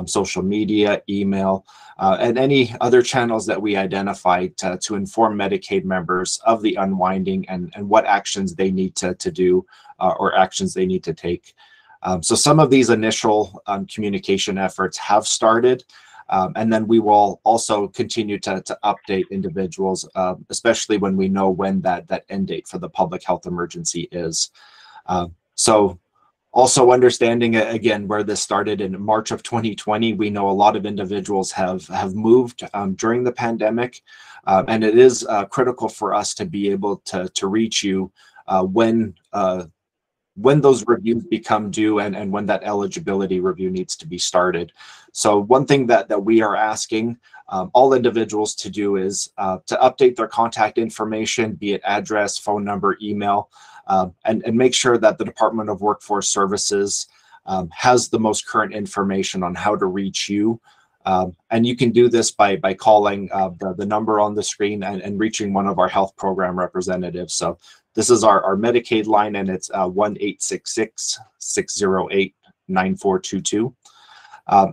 Speaker 13: social media, email, and any other channels that we identify to inform Medicaid members of the unwinding and what actions they need to do or actions they need to take. So some of these initial communication efforts have started, and then we will also continue to update individuals, especially when we know when that end date for the public health emergency is. So also understanding, again, where this started in March of 2020, we know a lot of individuals have moved during the pandemic, and it is critical for us to be able to reach you when those reviews become due and when that eligibility review needs to be started. So one thing that we are asking all individuals to do is to update their contact information, be it address, phone number, email, and make sure that the Department of Workforce Services has the most current information on how to reach you. And you can do this by calling the number on the screen and reaching one of our health program representatives. So this is our Medicaid line, and it's 1-866-608-9422.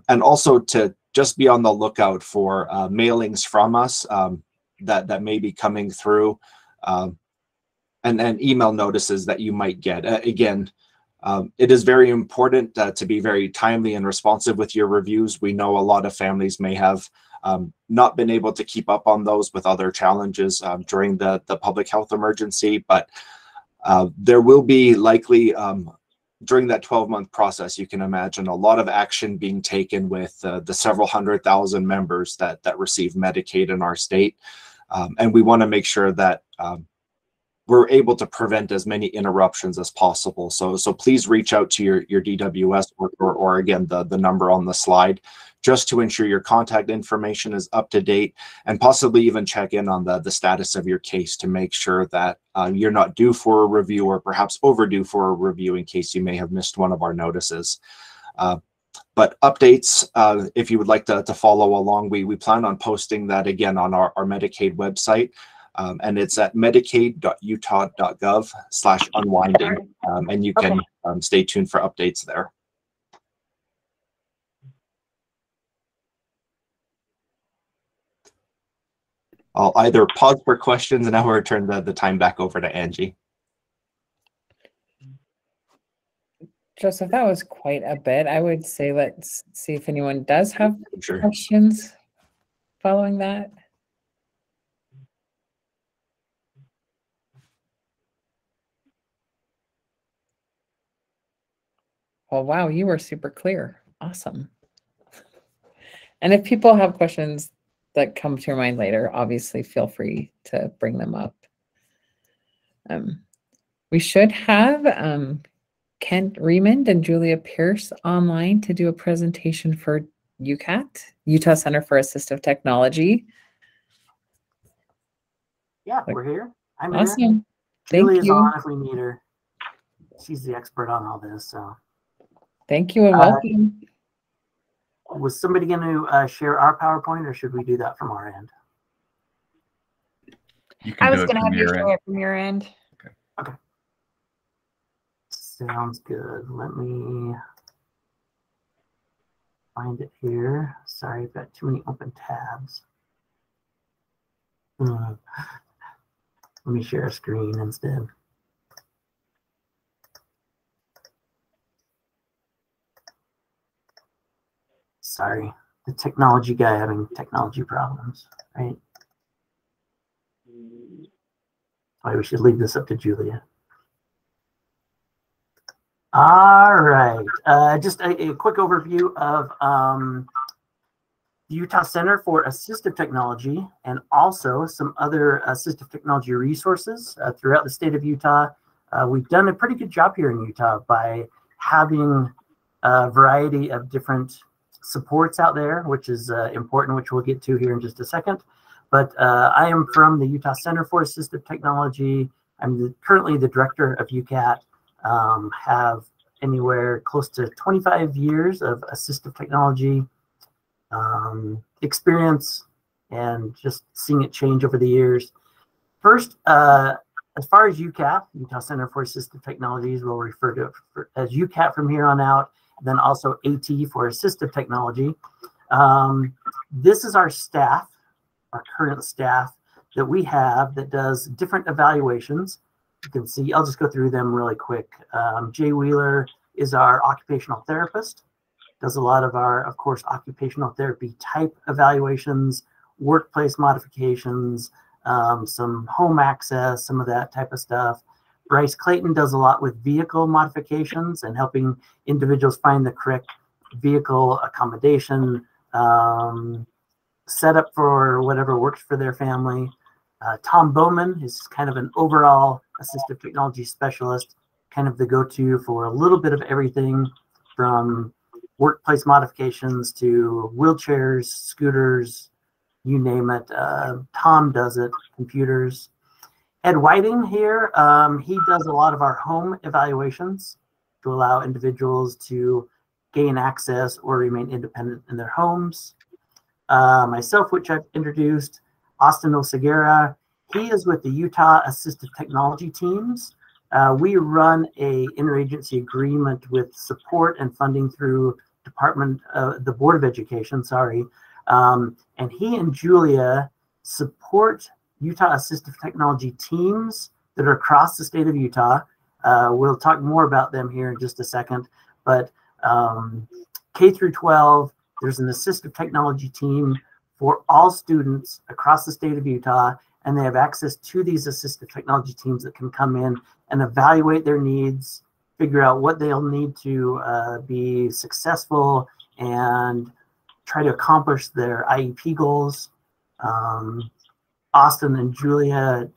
Speaker 13: And also to just be on the lookout for mailings from us that may be coming through, and email notices that you might get. Again, it is very important to be very timely and responsive with your reviews. We know a lot of families may have not been able to keep up on those with other challenges during the public health emergency, but there will be likely during that 12-month process, you can imagine a lot of action being taken with the several 100,000 members that receive Medicaid in our state. And we want to make sure that we're able to prevent as many interruptions as possible. So please reach out to your DWS or again, the number on the slide, just to ensure your contact information is up to date, and possibly even check in on the status of your case to make sure that you're not due for a review, or perhaps overdue for a review in case you may have missed one of our notices. But updates, if you would like to follow along, we plan on posting that again on our Medicaid website. And it's at medicaid.utah.gov/unwinding. And you can stay tuned for updates there. I'll either pause for questions and I will return the time back over to Angie.
Speaker 1: Joseph, that was quite a bit. I would say let's see if anyone does have
Speaker 13: Sure.
Speaker 1: questions following that. Well, wow, you were super clear. Awesome. And if people have questions that come to your mind later, obviously feel free to bring them up. We should have Kent Remond and Julia Pierce online to do a presentation for UCAT, Utah Center for Assistive Technology.
Speaker 14: Yeah, we're here. I'm here.
Speaker 1: Awesome. Thank
Speaker 14: Julia's
Speaker 1: you.
Speaker 14: on if we need her. She's the expert on all this. So
Speaker 1: thank you and welcome.
Speaker 14: Was somebody going to share our PowerPoint, or should we do that from our end?
Speaker 5: You can
Speaker 10: I was
Speaker 5: do it
Speaker 10: going to
Speaker 5: from
Speaker 10: have you
Speaker 5: your
Speaker 10: share
Speaker 5: end.
Speaker 10: it from your end.
Speaker 14: Okay. Sounds good. Let me find it here. Sorry, I've got too many open tabs. Let me share a screen instead. Sorry, the technology guy having technology problems, right? Probably we should leave this up to Julia. All right, just a quick overview of the Utah Center for Assistive Technology and also some other assistive technology resources throughout the state of Utah. We've done a pretty good job here in Utah by having a variety of different supports out there, which is important, which we'll get to here in just a second. But I am from the Utah Center for Assistive Technology. I'm currently the director of UCAT, have anywhere close to 25 years of assistive technology experience and just seeing it change over the years. First, as far as UCAT, Utah Center for Assistive Technologies, we'll refer to it as UCAT from here on out, and then also AT for Assistive Technology. This is our staff, our current staff that we have that does different evaluations. You can see, I'll just go through them really quick. Jay Wheeler is our occupational therapist, does a lot of our, of course, occupational therapy type evaluations, workplace modifications, some home access, some of that type of stuff. Bryce Clayton does a lot with vehicle modifications and helping individuals find the correct vehicle accommodation, setup for whatever works for their family. Tom Bowman is kind of an overall assistive technology specialist, kind of the go-to for a little bit of everything from workplace modifications to wheelchairs, scooters, you name it. Tom does it, computers. Ed Whiting here, he does a lot of our home evaluations to allow individuals to gain access or remain independent in their homes. Myself, which I've introduced, Austin Oseguera, he is with the Utah Assistive Technology Teams. We run a interagency agreement with support and funding through the Board of Education, and he and Julia support Utah Assistive Technology teams that are across the state of Utah. We'll talk more about them here in just a second, but K through 12, there's an assistive technology team for all students across the state of Utah, and they have access to these assistive technology teams that can come in and evaluate their needs, figure out what they'll need to be successful and try to accomplish their IEP goals. Austin and Julia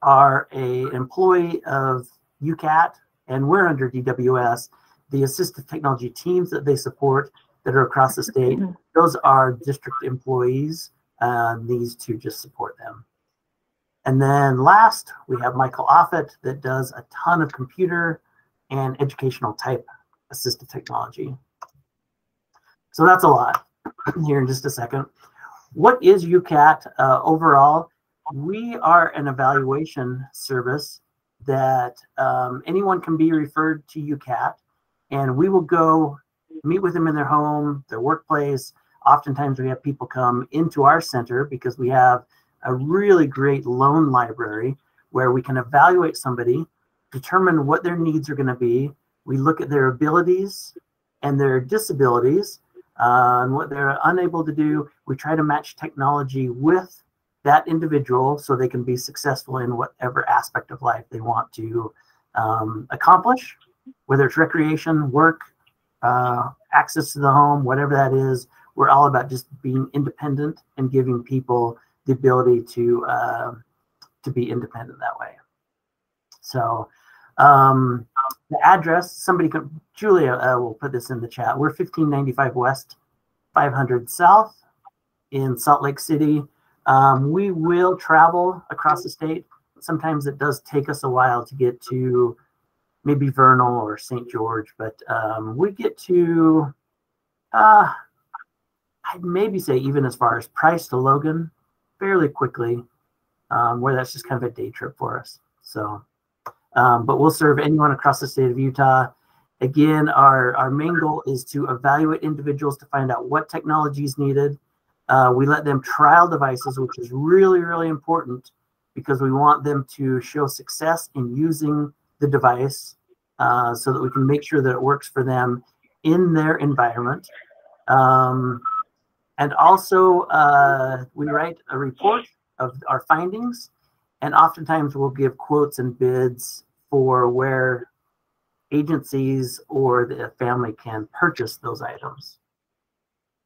Speaker 14: are an employee of UCAT, and we're under DWS. The assistive technology teams that they support that are across the state, those are district employees. These two just support them. And then last, we have Michael Offit that does a ton of computer and educational type assistive technology. So that's a lot here in just a second. What is UCAT overall? We are an evaluation service that anyone can be referred to UCAT, and we will go meet with them in their home, their workplace. Oftentimes we have people come into our center because we have a really great loan library where we can evaluate somebody, determine what their needs are going to be. We look at their abilities and their disabilities and what they're unable to do. We try to match technology with that individual so they can be successful in whatever aspect of life they want to accomplish, whether it's recreation, work, access to the home, whatever that is. We're all about just being independent and giving people the ability to be independent that way. So the address, somebody could, Julia will put this in the chat. We're 1595 West, 500 South in Salt Lake City. We will travel across the state. Sometimes it does take us a while to get to maybe Vernal or St. George, but we get to, I'd maybe say even as far as Price to Logan fairly quickly, where that's just kind of a day trip for us. So, but we'll serve anyone across the state of Utah. Again, our main goal is to evaluate individuals to find out what technology is needed. We let them trial devices, which is really, really important because we want them to show success in using the device so that we can make sure that it works for them in their environment. And also, we write a report of our findings, and oftentimes we'll give quotes and bids for where agencies or the family can purchase those items.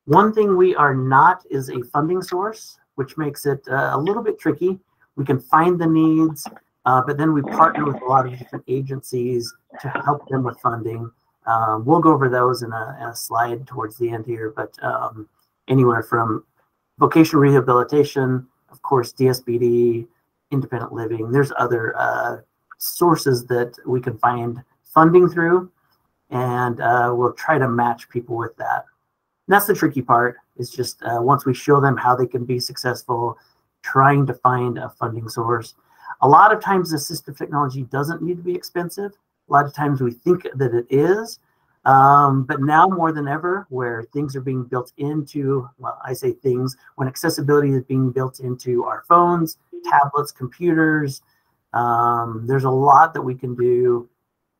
Speaker 14: One thing we are not is a funding source, which makes it a little bit tricky. We can find the needs, but then we partner with a lot of different agencies to help them with funding. We'll go over those in a slide towards the end here, but anywhere from vocational rehabilitation, of course, DSPD, independent living. There's other sources that we can find funding through, and we'll try to match people with that. And that's the tricky part, is just once we show them how they can be successful, trying to find a funding source. A lot of times assistive technology doesn't need to be expensive. A lot of times we think that it is, but now more than ever, where things are being built into, well, I say things, when accessibility is being built into our phones, tablets, computers, there's a lot that we can do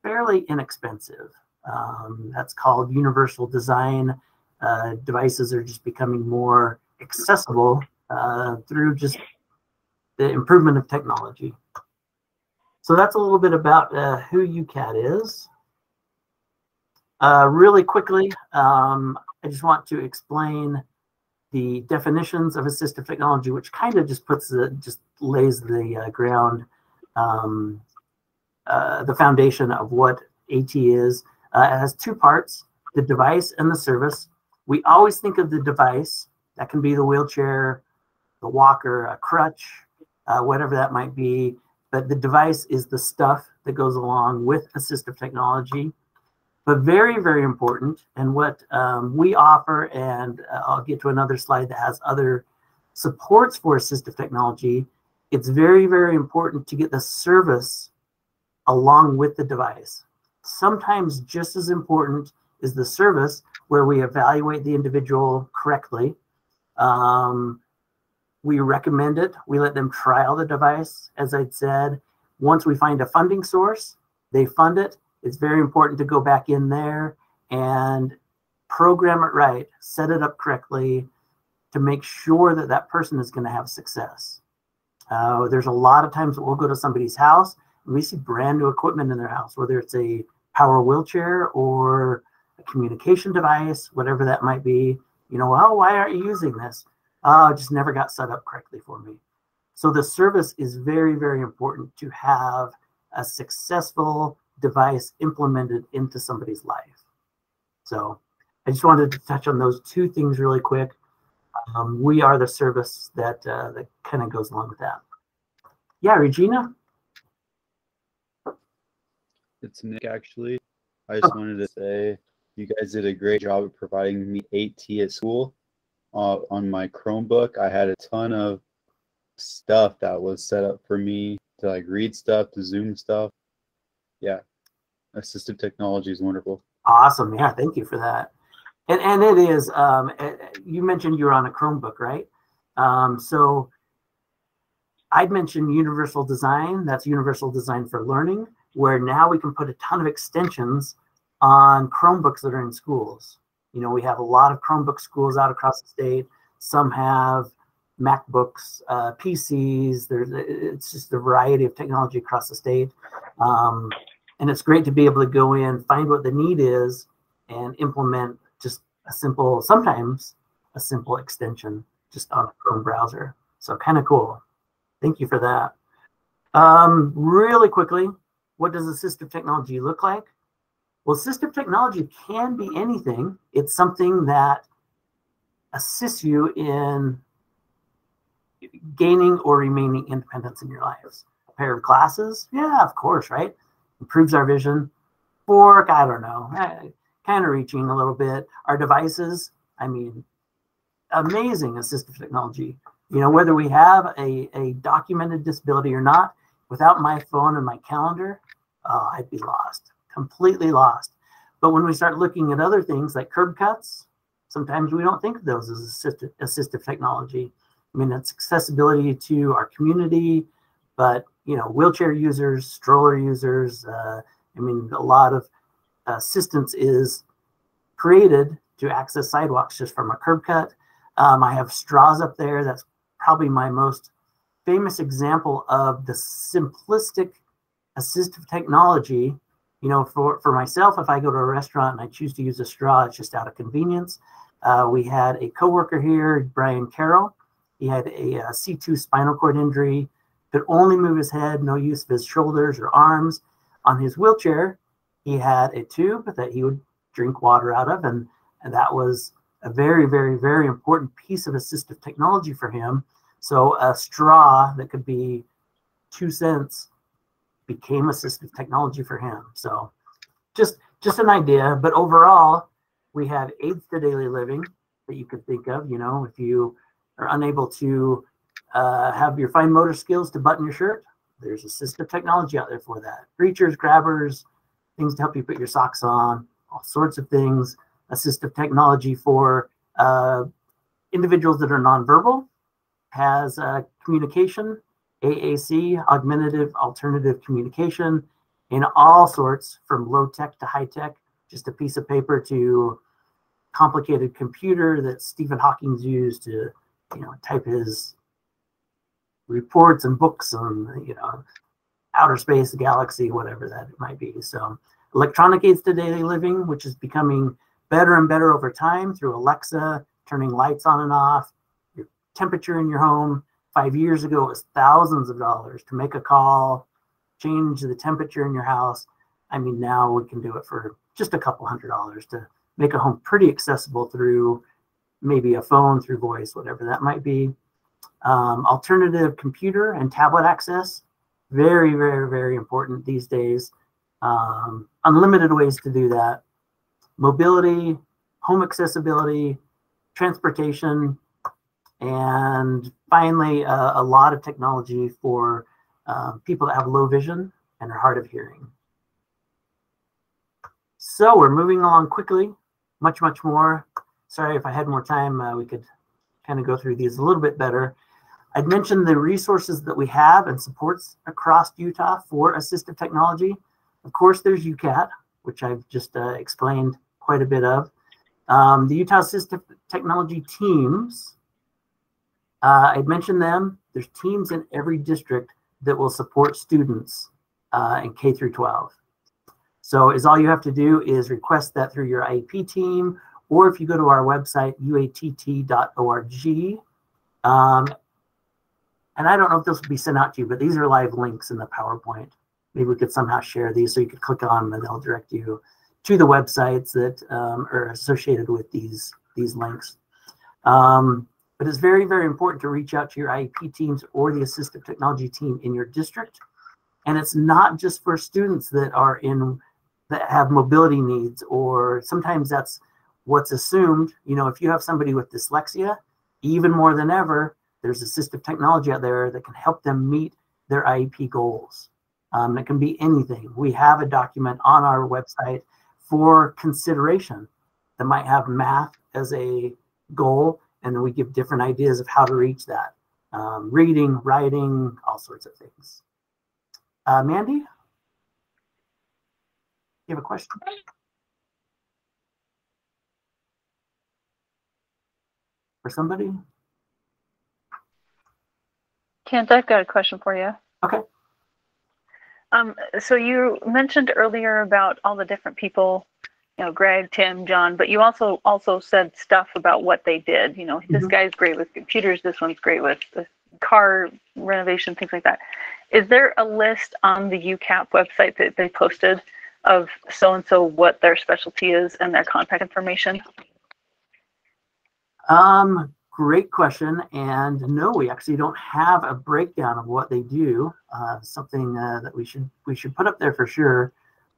Speaker 14: fairly inexpensive. That's called universal design. Devices are just becoming more accessible through just the improvement of technology. So that's a little bit about who UCAT is. Really quickly, I just want to explain the definitions of assistive technology, which kind of just lays the ground, the foundation of what AT is. It has two parts, the device and the service. We always think of the device, that can be the wheelchair, the walker, a crutch, whatever that might be. But the device is the stuff that goes along with assistive technology. But very, very important, and what we offer, and I'll get to another slide that has other supports for assistive technology. It's very, very important to get the service along with the device. Sometimes just as important is the service, where we evaluate the individual correctly. We recommend it. We let them trial the device. As I'd said, once we find a funding source, they fund it. It's very important to go back in there and program it right, set it up correctly to make sure that that person is going to have success. There's a lot of times that we'll go to somebody's house and we see brand new equipment in their house, whether it's a power wheelchair or a communication device, whatever that might be. You know, oh, why aren't you using this? Oh, it just never got set up correctly for me. So the service is very, very important to have a successful device implemented into somebody's life. So I just wanted to touch on those two things really quick. We are the service that that kind of goes along with that. Yeah, Regina?
Speaker 15: It's Nick, actually. I just wanted to say you guys did a great job of providing me AT at school. On my Chromebook, I had a ton of stuff that was set up for me to like read stuff, to Zoom stuff. Yeah, assistive technology is wonderful.
Speaker 14: Awesome. Yeah, thank you for that. And it is, you mentioned you were on a Chromebook, right? So I'd mentioned universal design. That's universal design for learning, where now we can put a ton of extensions on Chromebooks that are in schools. You know, we have a lot of Chromebook schools out across the state. Some have MacBooks, PCs. It's just a variety of technology across the state. And it's great to be able to go in, find what the need is, and implement just a simple, sometimes a simple extension just on a Chrome browser. So kind of cool. Thank you for that. Really quickly, what does assistive technology look like? Well, assistive technology can be anything. It's something that assists you in gaining or remaining independence in your lives. A pair of glasses? Yeah, of course, right? Improves our vision. Fork, I don't know, kind of reaching a little bit. Our devices, I mean, amazing assistive technology. You know, whether we have a documented disability or not, without my phone and my calendar, I'd be lost, completely lost. But when we start looking at other things like curb cuts, sometimes we don't think of those as assistive technology. I mean, it's accessibility to our community, but, you know, wheelchair users, stroller users, I mean, a lot of assistance is created to access sidewalks just from a curb cut. I have straws up there. That's probably my most famous example of the simplistic assistive technology. You know, for myself, if I go to a restaurant and I choose to use a straw, it's just out of convenience. We had a coworker here, Brian Carroll. He had a C2 spinal cord injury, could only move his head, no use of his shoulders or arms. On his wheelchair, he had a tube that he would drink water out of, and that was a very, very, very important piece of assistive technology for him. So a straw that could be 2 cents became assistive technology for him. So just an idea, but overall, we have aids to daily living that you could think of. You know, if you are unable to have your fine motor skills to button your shirt, there's assistive technology out there for that. Reachers, grabbers, things to help you put your socks on, all sorts of things. Assistive technology for individuals that are nonverbal has communication, AAC, augmentative alternative communication, in all sorts, from low tech to high tech, just a piece of paper to complicated computer that Stephen Hawking used to, you know, type his reports and books on, you know, outer space, the galaxy, whatever that it might be. So electronic aids to daily living, which is becoming better and better over time through Alexa, turning lights on and off, your temperature in your home. 5 years ago, it was thousands of dollars to make a call, change the temperature in your house. I mean, now we can do it for just a couple $100s to make a home pretty accessible through maybe a phone, through voice, whatever that might be. Alternative computer and tablet access, very, very, very important these days. Unlimited ways to do that. Mobility, home accessibility, transportation, and finally, a lot of technology for people that have low vision and are hard of hearing. So we're moving along quickly, much, much more. Sorry, if I had more time, we could kind of go through these a little bit better. I'd mentioned the resources that we have and supports across Utah for assistive technology. Of course, there's UCAT, which I've just explained quite a bit of. The Utah Assistive Technology teams, I'd mentioned them. There's teams in every district that will support students in K through 12. So all you have to do is request that through your IEP team, or if you go to our website, uatt.org. And I don't know if this will be sent out to you, but these are live links in the PowerPoint. Maybe we could somehow share these so you could click on them and they'll direct you to the websites that are associated with these links. But it's very, very important to reach out to your IEP teams or the assistive technology team in your district. And it's not just for students that have mobility needs, or sometimes that's what's assumed. You know, if you have somebody with dyslexia, even more than ever, there's assistive technology out there that can help them meet their IEP goals. It can be anything. We have a document on our website for consideration that might have math as a goal, and then we give different ideas of how to reach that. Reading, writing, all sorts of things. Mandy? You have a question? for somebody?
Speaker 11: Kent, I've got a question for you.
Speaker 14: Okay.
Speaker 11: So you mentioned earlier about all the different people, you know, Greg, Tim, John, but you also said stuff about what they did. You know, this guy's great with computers, this one's great with car renovation, things like that. Is there a list on the UCAP website that they posted of so-and-so what their specialty is and their contact information?
Speaker 14: Great question. And no, we actually don't have a breakdown of what they do. Something that we should put up there for sure.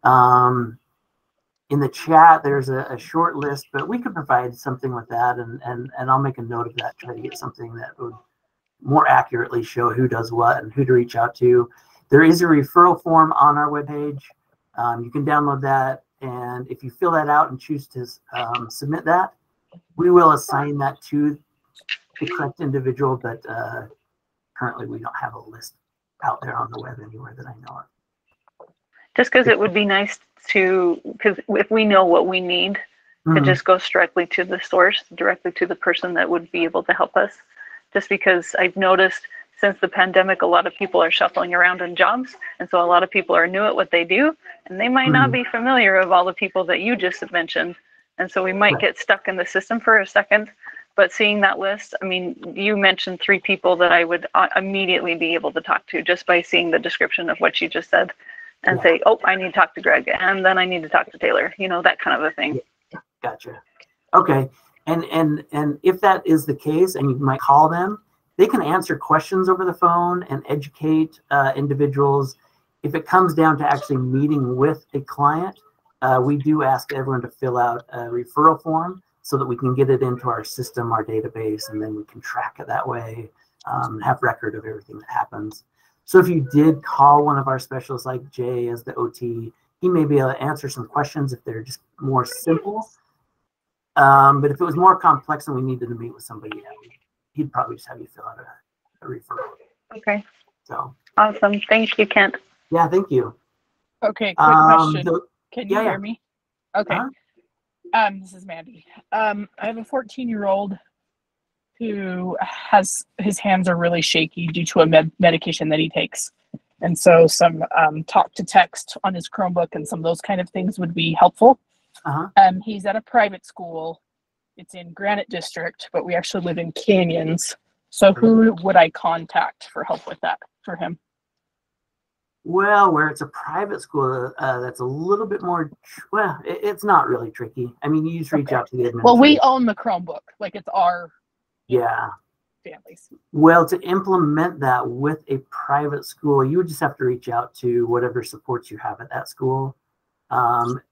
Speaker 14: In the chat, there's a short list, but we could provide something with that, and I'll make a note of that, try to get something that would more accurately show who does what and who to reach out to. There is a referral form on our webpage. You can download that, and if you fill that out and choose to submit that, we will assign that to the correct individual, but currently we don't have a list out there on the web anywhere that I know of.
Speaker 11: Just because it would be nice to, because if we know what we need, to just go directly to the source, directly to the person that would be able to help us. Just because I've noticed since the pandemic, a lot of people are shuffling around in jobs. And so a lot of people are new at what they do, and they might not be familiar of all the people that you just mentioned. And so we might get stuck in the system for a second. But seeing that list, I mean, you mentioned 3 people that I would immediately be able to talk to just by seeing the description of what you just said and say, oh, I need to talk to Greg, and then I need to talk to Taylor, you know, that kind of a thing.
Speaker 14: Gotcha. Okay. And if that is the case, and you might call them, they can answer questions over the phone and educate individuals. If it comes down to actually meeting with a client, we do ask everyone to fill out a referral form so that we can get it into our system, our database, and then we can track it that way, have record of everything that happens. So if you did call one of our specialists like Jay as the OT, he may be able to answer some questions if they're just more simple. But if it was more complex and we needed to meet with somebody, he'd probably just have you fill out a referral.
Speaker 11: Okay.
Speaker 14: So
Speaker 11: awesome. Thank you, Kent.
Speaker 14: Yeah, thank you.
Speaker 16: Okay, quick question.
Speaker 14: So,
Speaker 16: Can you hear me? Okay. This is Mandy. I have a 14-year-old who has, his hands are really shaky due to a medication that he takes. And so some talk to text on his Chromebook and some of those kind of things would be helpful. He's at a private school. It's in Granite District, but we actually live in Canyons. So who would I contact for help with that for him?
Speaker 14: Well, where it's a private school, that's a little bit more, well, it's not really tricky. I mean, you just reach out to the administrator.
Speaker 16: Well, we own the Chromebook. Like, it's our families.
Speaker 14: Well, to implement that with a private school, you would just have to reach out to whatever supports you have at that school,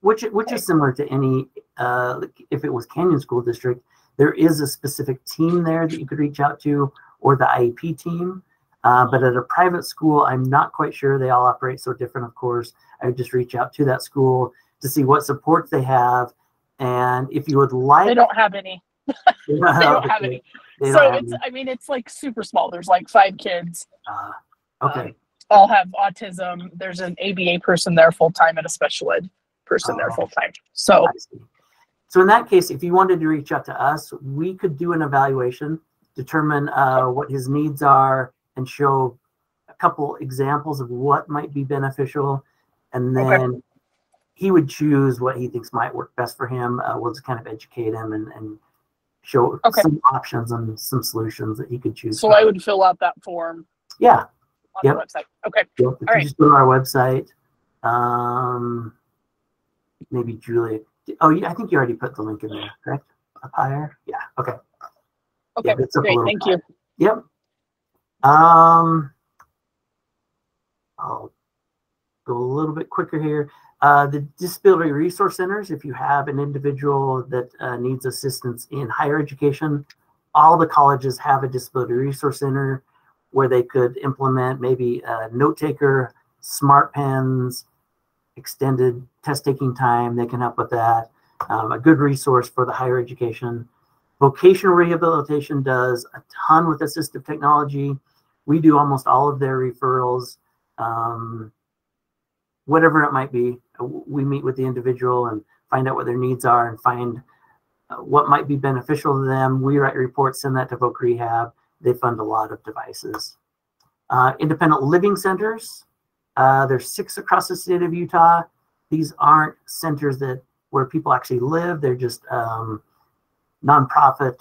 Speaker 14: which is similar to any, if it was Canyon School District, there is a specific team there that you could reach out to, or the IEP team. But at a private school, I'm not quite sure. They all operate so different, of course. I would just reach out to that school to see what supports they have. And if you would like...
Speaker 16: They don't have any. They don't have any. So it's, I mean, it's like super small. There's like 5 kids.
Speaker 14: Okay.
Speaker 16: All have autism. There's an ABA person there full-time and a special ed person there full-time. So
Speaker 14: in that case, if you wanted to reach out to us, we could do an evaluation, determine what his needs are, and show a couple examples of what might be beneficial. And then he would choose what he thinks might work best for him. We'll just kind of educate him and show some options and some solutions that he could choose.
Speaker 16: So I would fill out that form.
Speaker 14: Yeah.
Speaker 16: On the website. Okay.
Speaker 14: Yep.
Speaker 16: All right.
Speaker 14: Just go to our website. Maybe Julia. Oh, yeah, I think you already put the link in there, correct? Up higher? Yeah. Okay.
Speaker 16: Okay.
Speaker 14: Yeah, it's up
Speaker 16: Great.
Speaker 14: a little
Speaker 16: Thank
Speaker 14: higher.
Speaker 16: you.
Speaker 14: Yep. I'll go a little bit quicker here. The Disability Resource Centers, if you have an individual that needs assistance in higher education, all the colleges have a Disability Resource Center where they could implement maybe a note taker, smart pens, extended test taking time. They can help with that. A good resource for the higher education. Vocational rehabilitation does a ton with assistive technology. We do almost all of their referrals, whatever it might be. We meet with the individual and find out what their needs are and find what might be beneficial to them. We write reports, send that to Voc Rehab. They fund a lot of devices. Independent living centers. There's 6 across the state of Utah. These aren't centers where people actually live. They're just nonprofit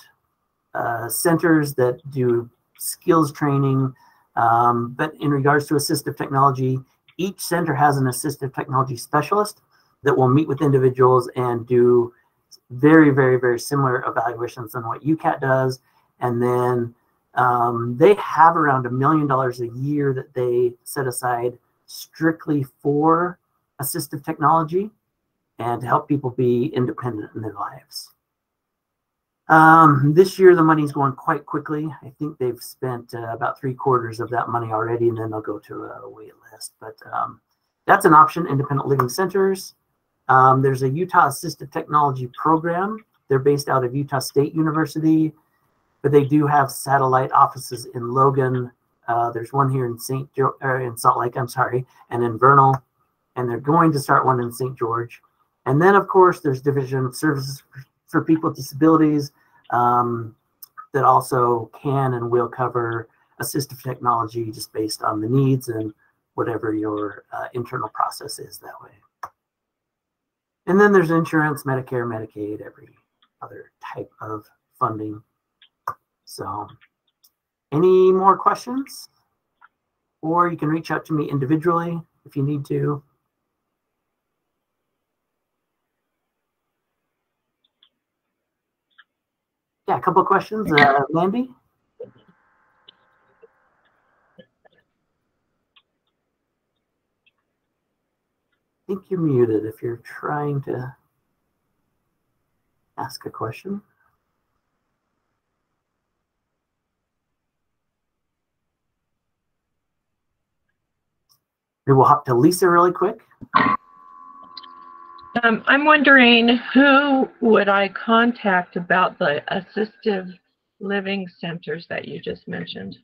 Speaker 14: centers that do skills training. But in regards to assistive technology, each center has an assistive technology specialist that will meet with individuals and do very, very, very similar evaluations than what UCAT does. And then they have around $1 million a year that they set aside strictly for assistive technology and to help people be independent in their lives. This year, the money's going quite quickly. I think they've spent about 3/4 of that money already, and then they'll go to a wait list. But that's an option, independent living centers. There's a Utah Assistive Technology Program. They're based out of Utah State University, but they do have satellite offices in Logan. There's one here in Salt Lake, and in Vernal, and they're going to start one in St. George. And then, of course, there's Division of Services for People with Disabilities that also can and will cover assistive technology just based on the needs and whatever your internal process is that way. And then there's insurance, Medicare, Medicaid, every other type of funding. So any more questions? Or you can reach out to me individually if you need to. Yeah, a couple of questions. Mandy? I think you're muted if you're trying to ask a question. Maybe we'll hop to Lisa really quick.
Speaker 8: I'm wondering, who would I contact about the assistive living centers that you just mentioned?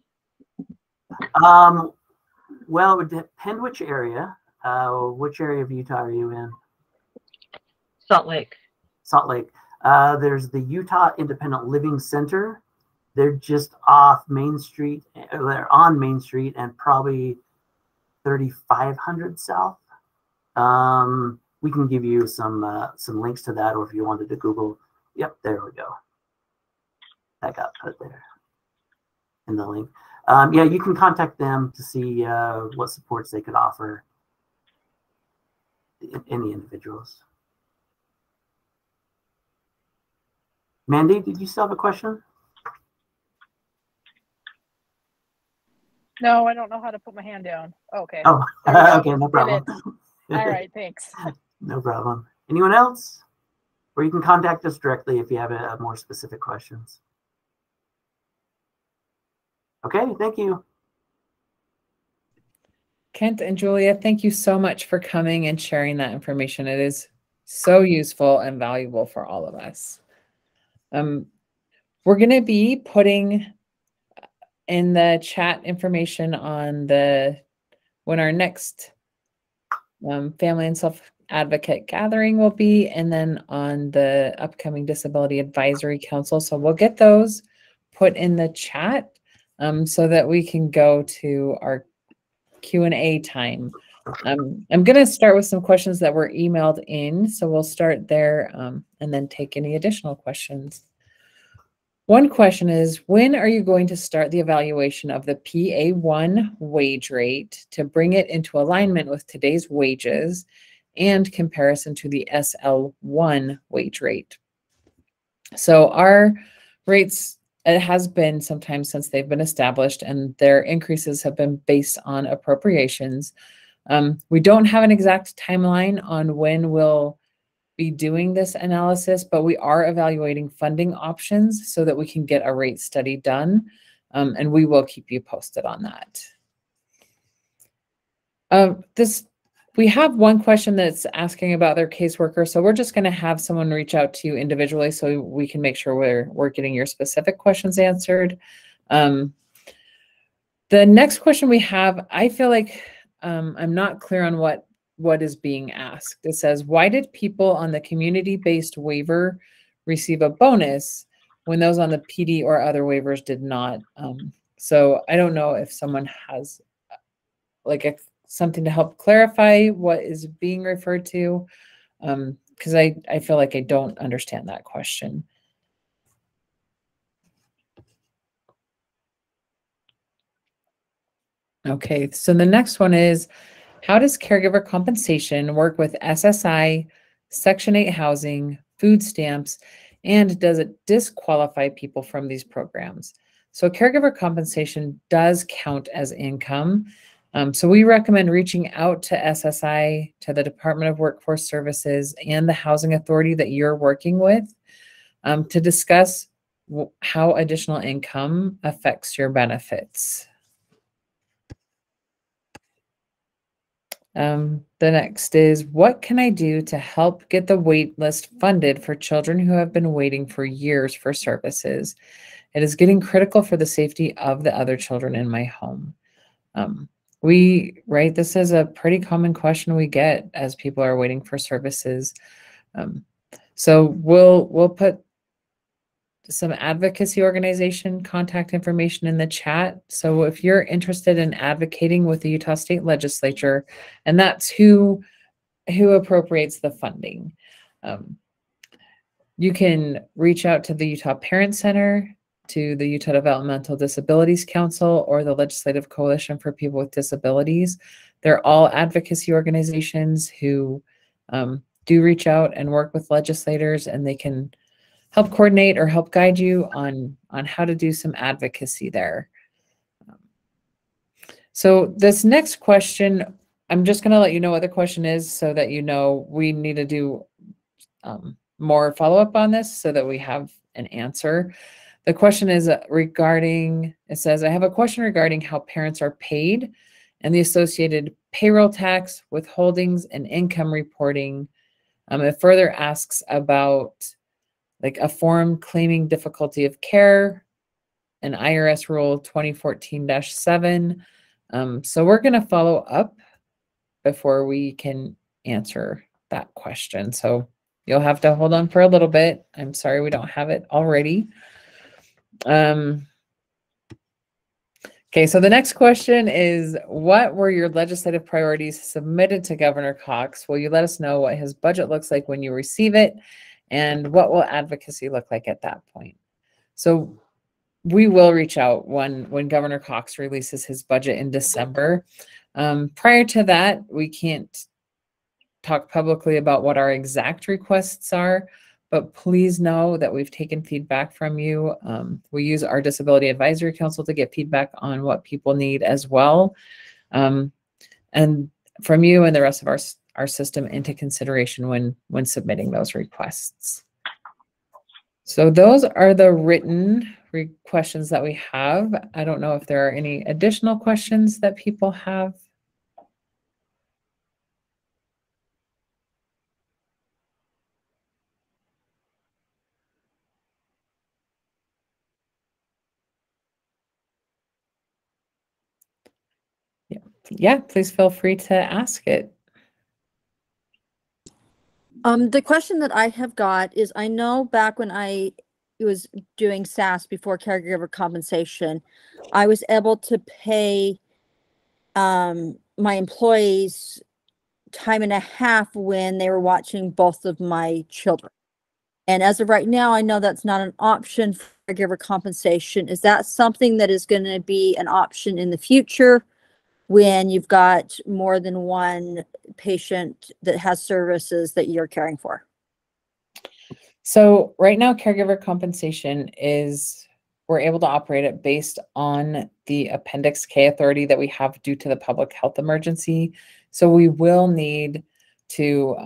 Speaker 14: Well, it would depend which area. Which area of Utah are you in?
Speaker 8: Salt Lake.
Speaker 14: Salt Lake. There's the Utah Independent Living Center. They're just off Main Street. They're on Main Street and probably 3500 south. We can give you some links to that, or if you wanted to Google. Yep, there we go. That got put there in the link. Yeah, you can contact them to see what supports they could offer any individuals. Mandy, did you still have a question?
Speaker 16: No, I don't know how to put my hand down. Okay.
Speaker 14: Oh, okay, no problem.
Speaker 16: All right, thanks.
Speaker 14: No problem. Anyone else? Or you can contact us directly if you have more specific questions. Okay, thank you.
Speaker 1: Kent and Julia, thank you so much for coming and sharing that information. It is so useful and valuable for all of us. We're going to be putting in the chat information on when our next family and self-advocate gathering will be, and then on the upcoming Disability Advisory Council. So we'll get those put in the chat so that we can go to our Q&A time. I'm going to start with some questions that were emailed in. So we'll start there and then take any additional questions. One question is, when are you going to start the evaluation of the PA1 wage rate to bring it into alignment with today's wages and comparison to the SL1 wage rate? So our rates, it has been some time since they've been established, and their increases have been based on appropriations. We don't have an exact timeline on when we'll be doing this analysis, but we are evaluating funding options so that we can get a rate study done, and we will keep you posted on that. We have one question that's asking about their caseworker, so we're just going to have someone reach out to you individually so we can make sure we're getting your specific questions answered. The next question we have, I feel like I'm not clear on what is being asked. It says, why did people on the community-based waiver receive a bonus when those on the PD or other waivers did not. So I don't know if someone has like something to help clarify what is being referred to, because I feel like I don't understand that question. Okay, so the next one is, how does caregiver compensation work with SSI, Section 8 housing, food stamps, and does it disqualify people from these programs? So caregiver compensation does count as income. So we recommend reaching out to SSI, to the Department of Workforce Services, and the housing authority that you're working with to discuss how additional income affects your benefits. The next is, what can I do to help get the wait list funded for children who have been waiting for years for services? It is getting critical for the safety of the other children in my home. This is a pretty common question we get as people are waiting for services. So we'll put some advocacy organization contact information in the chat. So if you're interested in advocating with the Utah State Legislature, and that's who appropriates the funding, you can reach out to the Utah Parent Center, to the Utah Developmental Disabilities Council, or the Legislative Coalition for People with Disabilities. They're all advocacy organizations who do reach out and work with legislators, and they can help coordinate or help guide you on how to do some advocacy there. So this next question, I'm just going to let you know what the question is so that you know we need to do more follow-up on this so that we have an answer. The question is regarding, it says, I have a question regarding how parents are paid and the associated payroll tax, withholdings, and income reporting. It further asks about like a form claiming difficulty of care, an IRS rule 2014-7. So we're going to follow up before we can answer that question. So you'll have to hold on for a little bit. I'm sorry we don't have it already. Okay, so the next question is, what were your legislative priorities submitted to Governor Cox? Will you let us know what his budget looks like when you receive it? And what will advocacy look like at that point? So we will reach out when Governor Cox releases his budget in December. Prior to that, we can't talk publicly about what our exact requests are, but please know that we've taken feedback from you. We use our Disability Advisory Council to get feedback on what people need as well. And from you and the rest of our system into consideration when submitting those requests. So those are the written questions that we have. I don't know if there are any additional questions that people have. Yeah, please feel free to ask it.
Speaker 17: The question that I have got is, I know back when I was doing SAS before caregiver compensation, I was able to pay my employees time and a half when they were watching both of my children. And as of right now, I know that's not an option for caregiver compensation. Is that something that is going to be an option in the future when you've got more than one patient that has services that you're caring for?
Speaker 1: So right now, caregiver compensation is, we're able to operate it based on the Appendix K authority that we have due to the public health emergency. So we will need to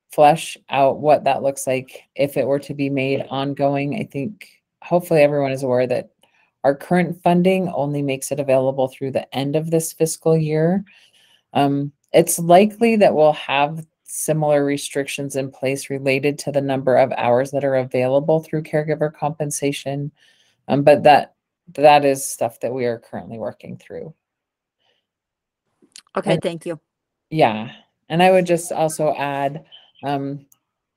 Speaker 1: flesh out what that looks like if it were to be made ongoing. I think hopefully everyone is aware that our current funding only makes it available through the end of this fiscal year. It's likely that we'll have similar restrictions in place related to the number of hours that are available through caregiver compensation. But that is stuff that we are currently working through.
Speaker 17: Okay, thank you.
Speaker 1: Yeah, and I would just also add,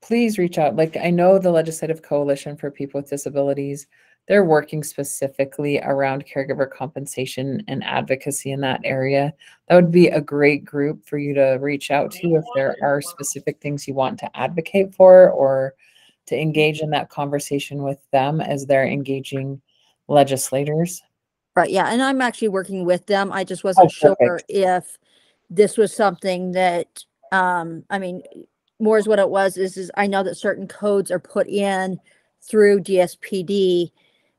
Speaker 1: please reach out. Like, I know the Legislative Coalition for People with Disabilities, they're working specifically around caregiver compensation and advocacy in that area. That would be a great group for you to reach out to if there are specific things you want to advocate for, or to engage in that conversation with them as they're engaging legislators.
Speaker 17: Right, yeah, and I'm actually working with them. I just wasn't sure if this was something that, I mean, more is what it was, is I know that certain codes are put in through DSPD,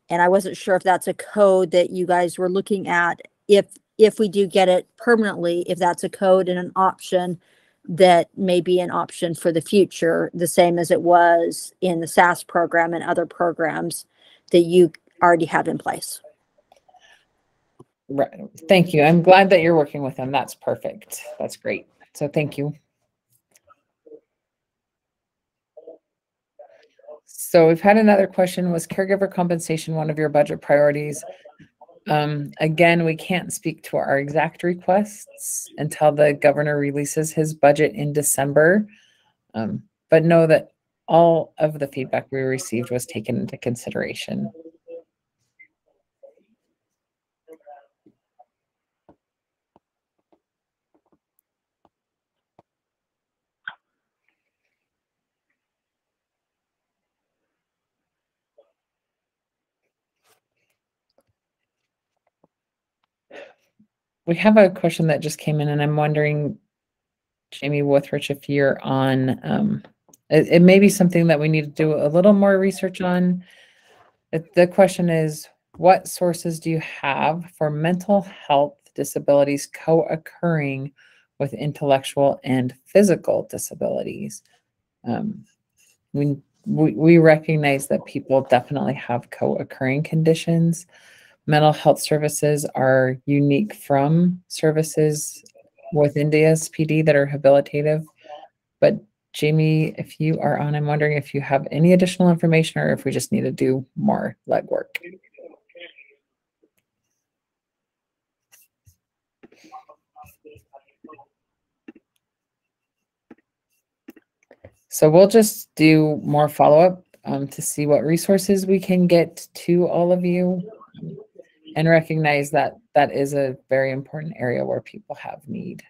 Speaker 17: and I wasn't sure if that's a code that you guys were looking at, if we do get it permanently, if that's a code and an option that may be an option for the future, the same as it was in the SAS program and other programs that you already have in place.
Speaker 1: Right. Thank you. I'm glad that you're working with them. That's perfect. That's great. So thank you. So we've had another question. Was caregiver compensation one of your budget priorities? Again, we can't speak to our exact requests until the governor releases his budget in December. But know that all of the feedback we received was taken into consideration. We have a question that just came in, and I'm wondering, Jamie Withrich, if you're on, it may be something that we need to do a little more research on. The question is, what sources do you have for mental health disabilities co-occurring with intellectual and physical disabilities? We recognize that people definitely have co-occurring conditions. Mental health services are unique from services within DSPD that are habilitative. But Jamie, if you are on, I'm wondering if you have any additional information or if we just need to do more legwork. So we'll just do more follow-up to see what resources we can get to all of you, and recognize that that is a very important area where people have need.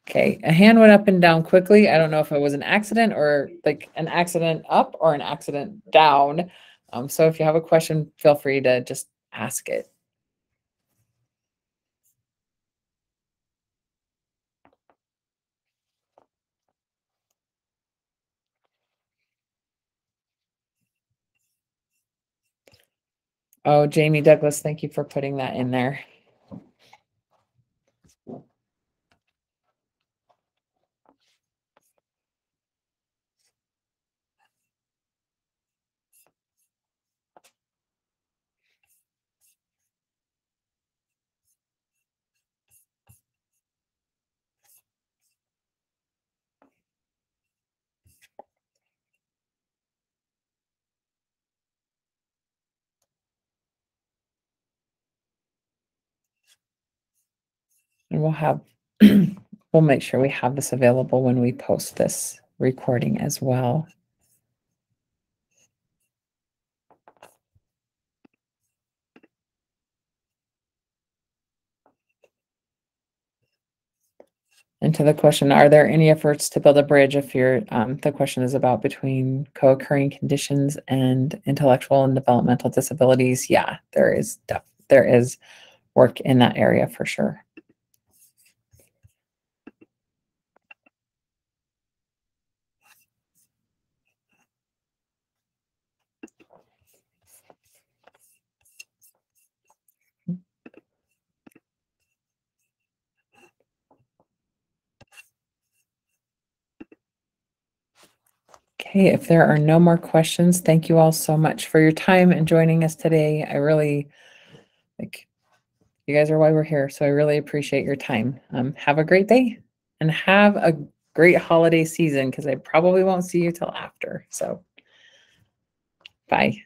Speaker 1: Okay, a hand went up and down quickly. I don't know if it was an accident or like an accident up or an accident down. So if you have a question, feel free to just ask it. Oh, Jamie Douglas, thank you for putting that in there. And we'll have, we'll make sure we have this available when we post this recording as well. And to the question, are there any efforts to build a bridge if you're, the question is about between co-occurring conditions and intellectual and developmental disabilities? Yeah, there is work in that area for sure. Okay, if there are no more questions, thank you all so much for your time and joining us today. I really, like, you guys are why we're here, so I really appreciate your time. Have a great day and have a great holiday season, because I probably won't see you till after. So bye.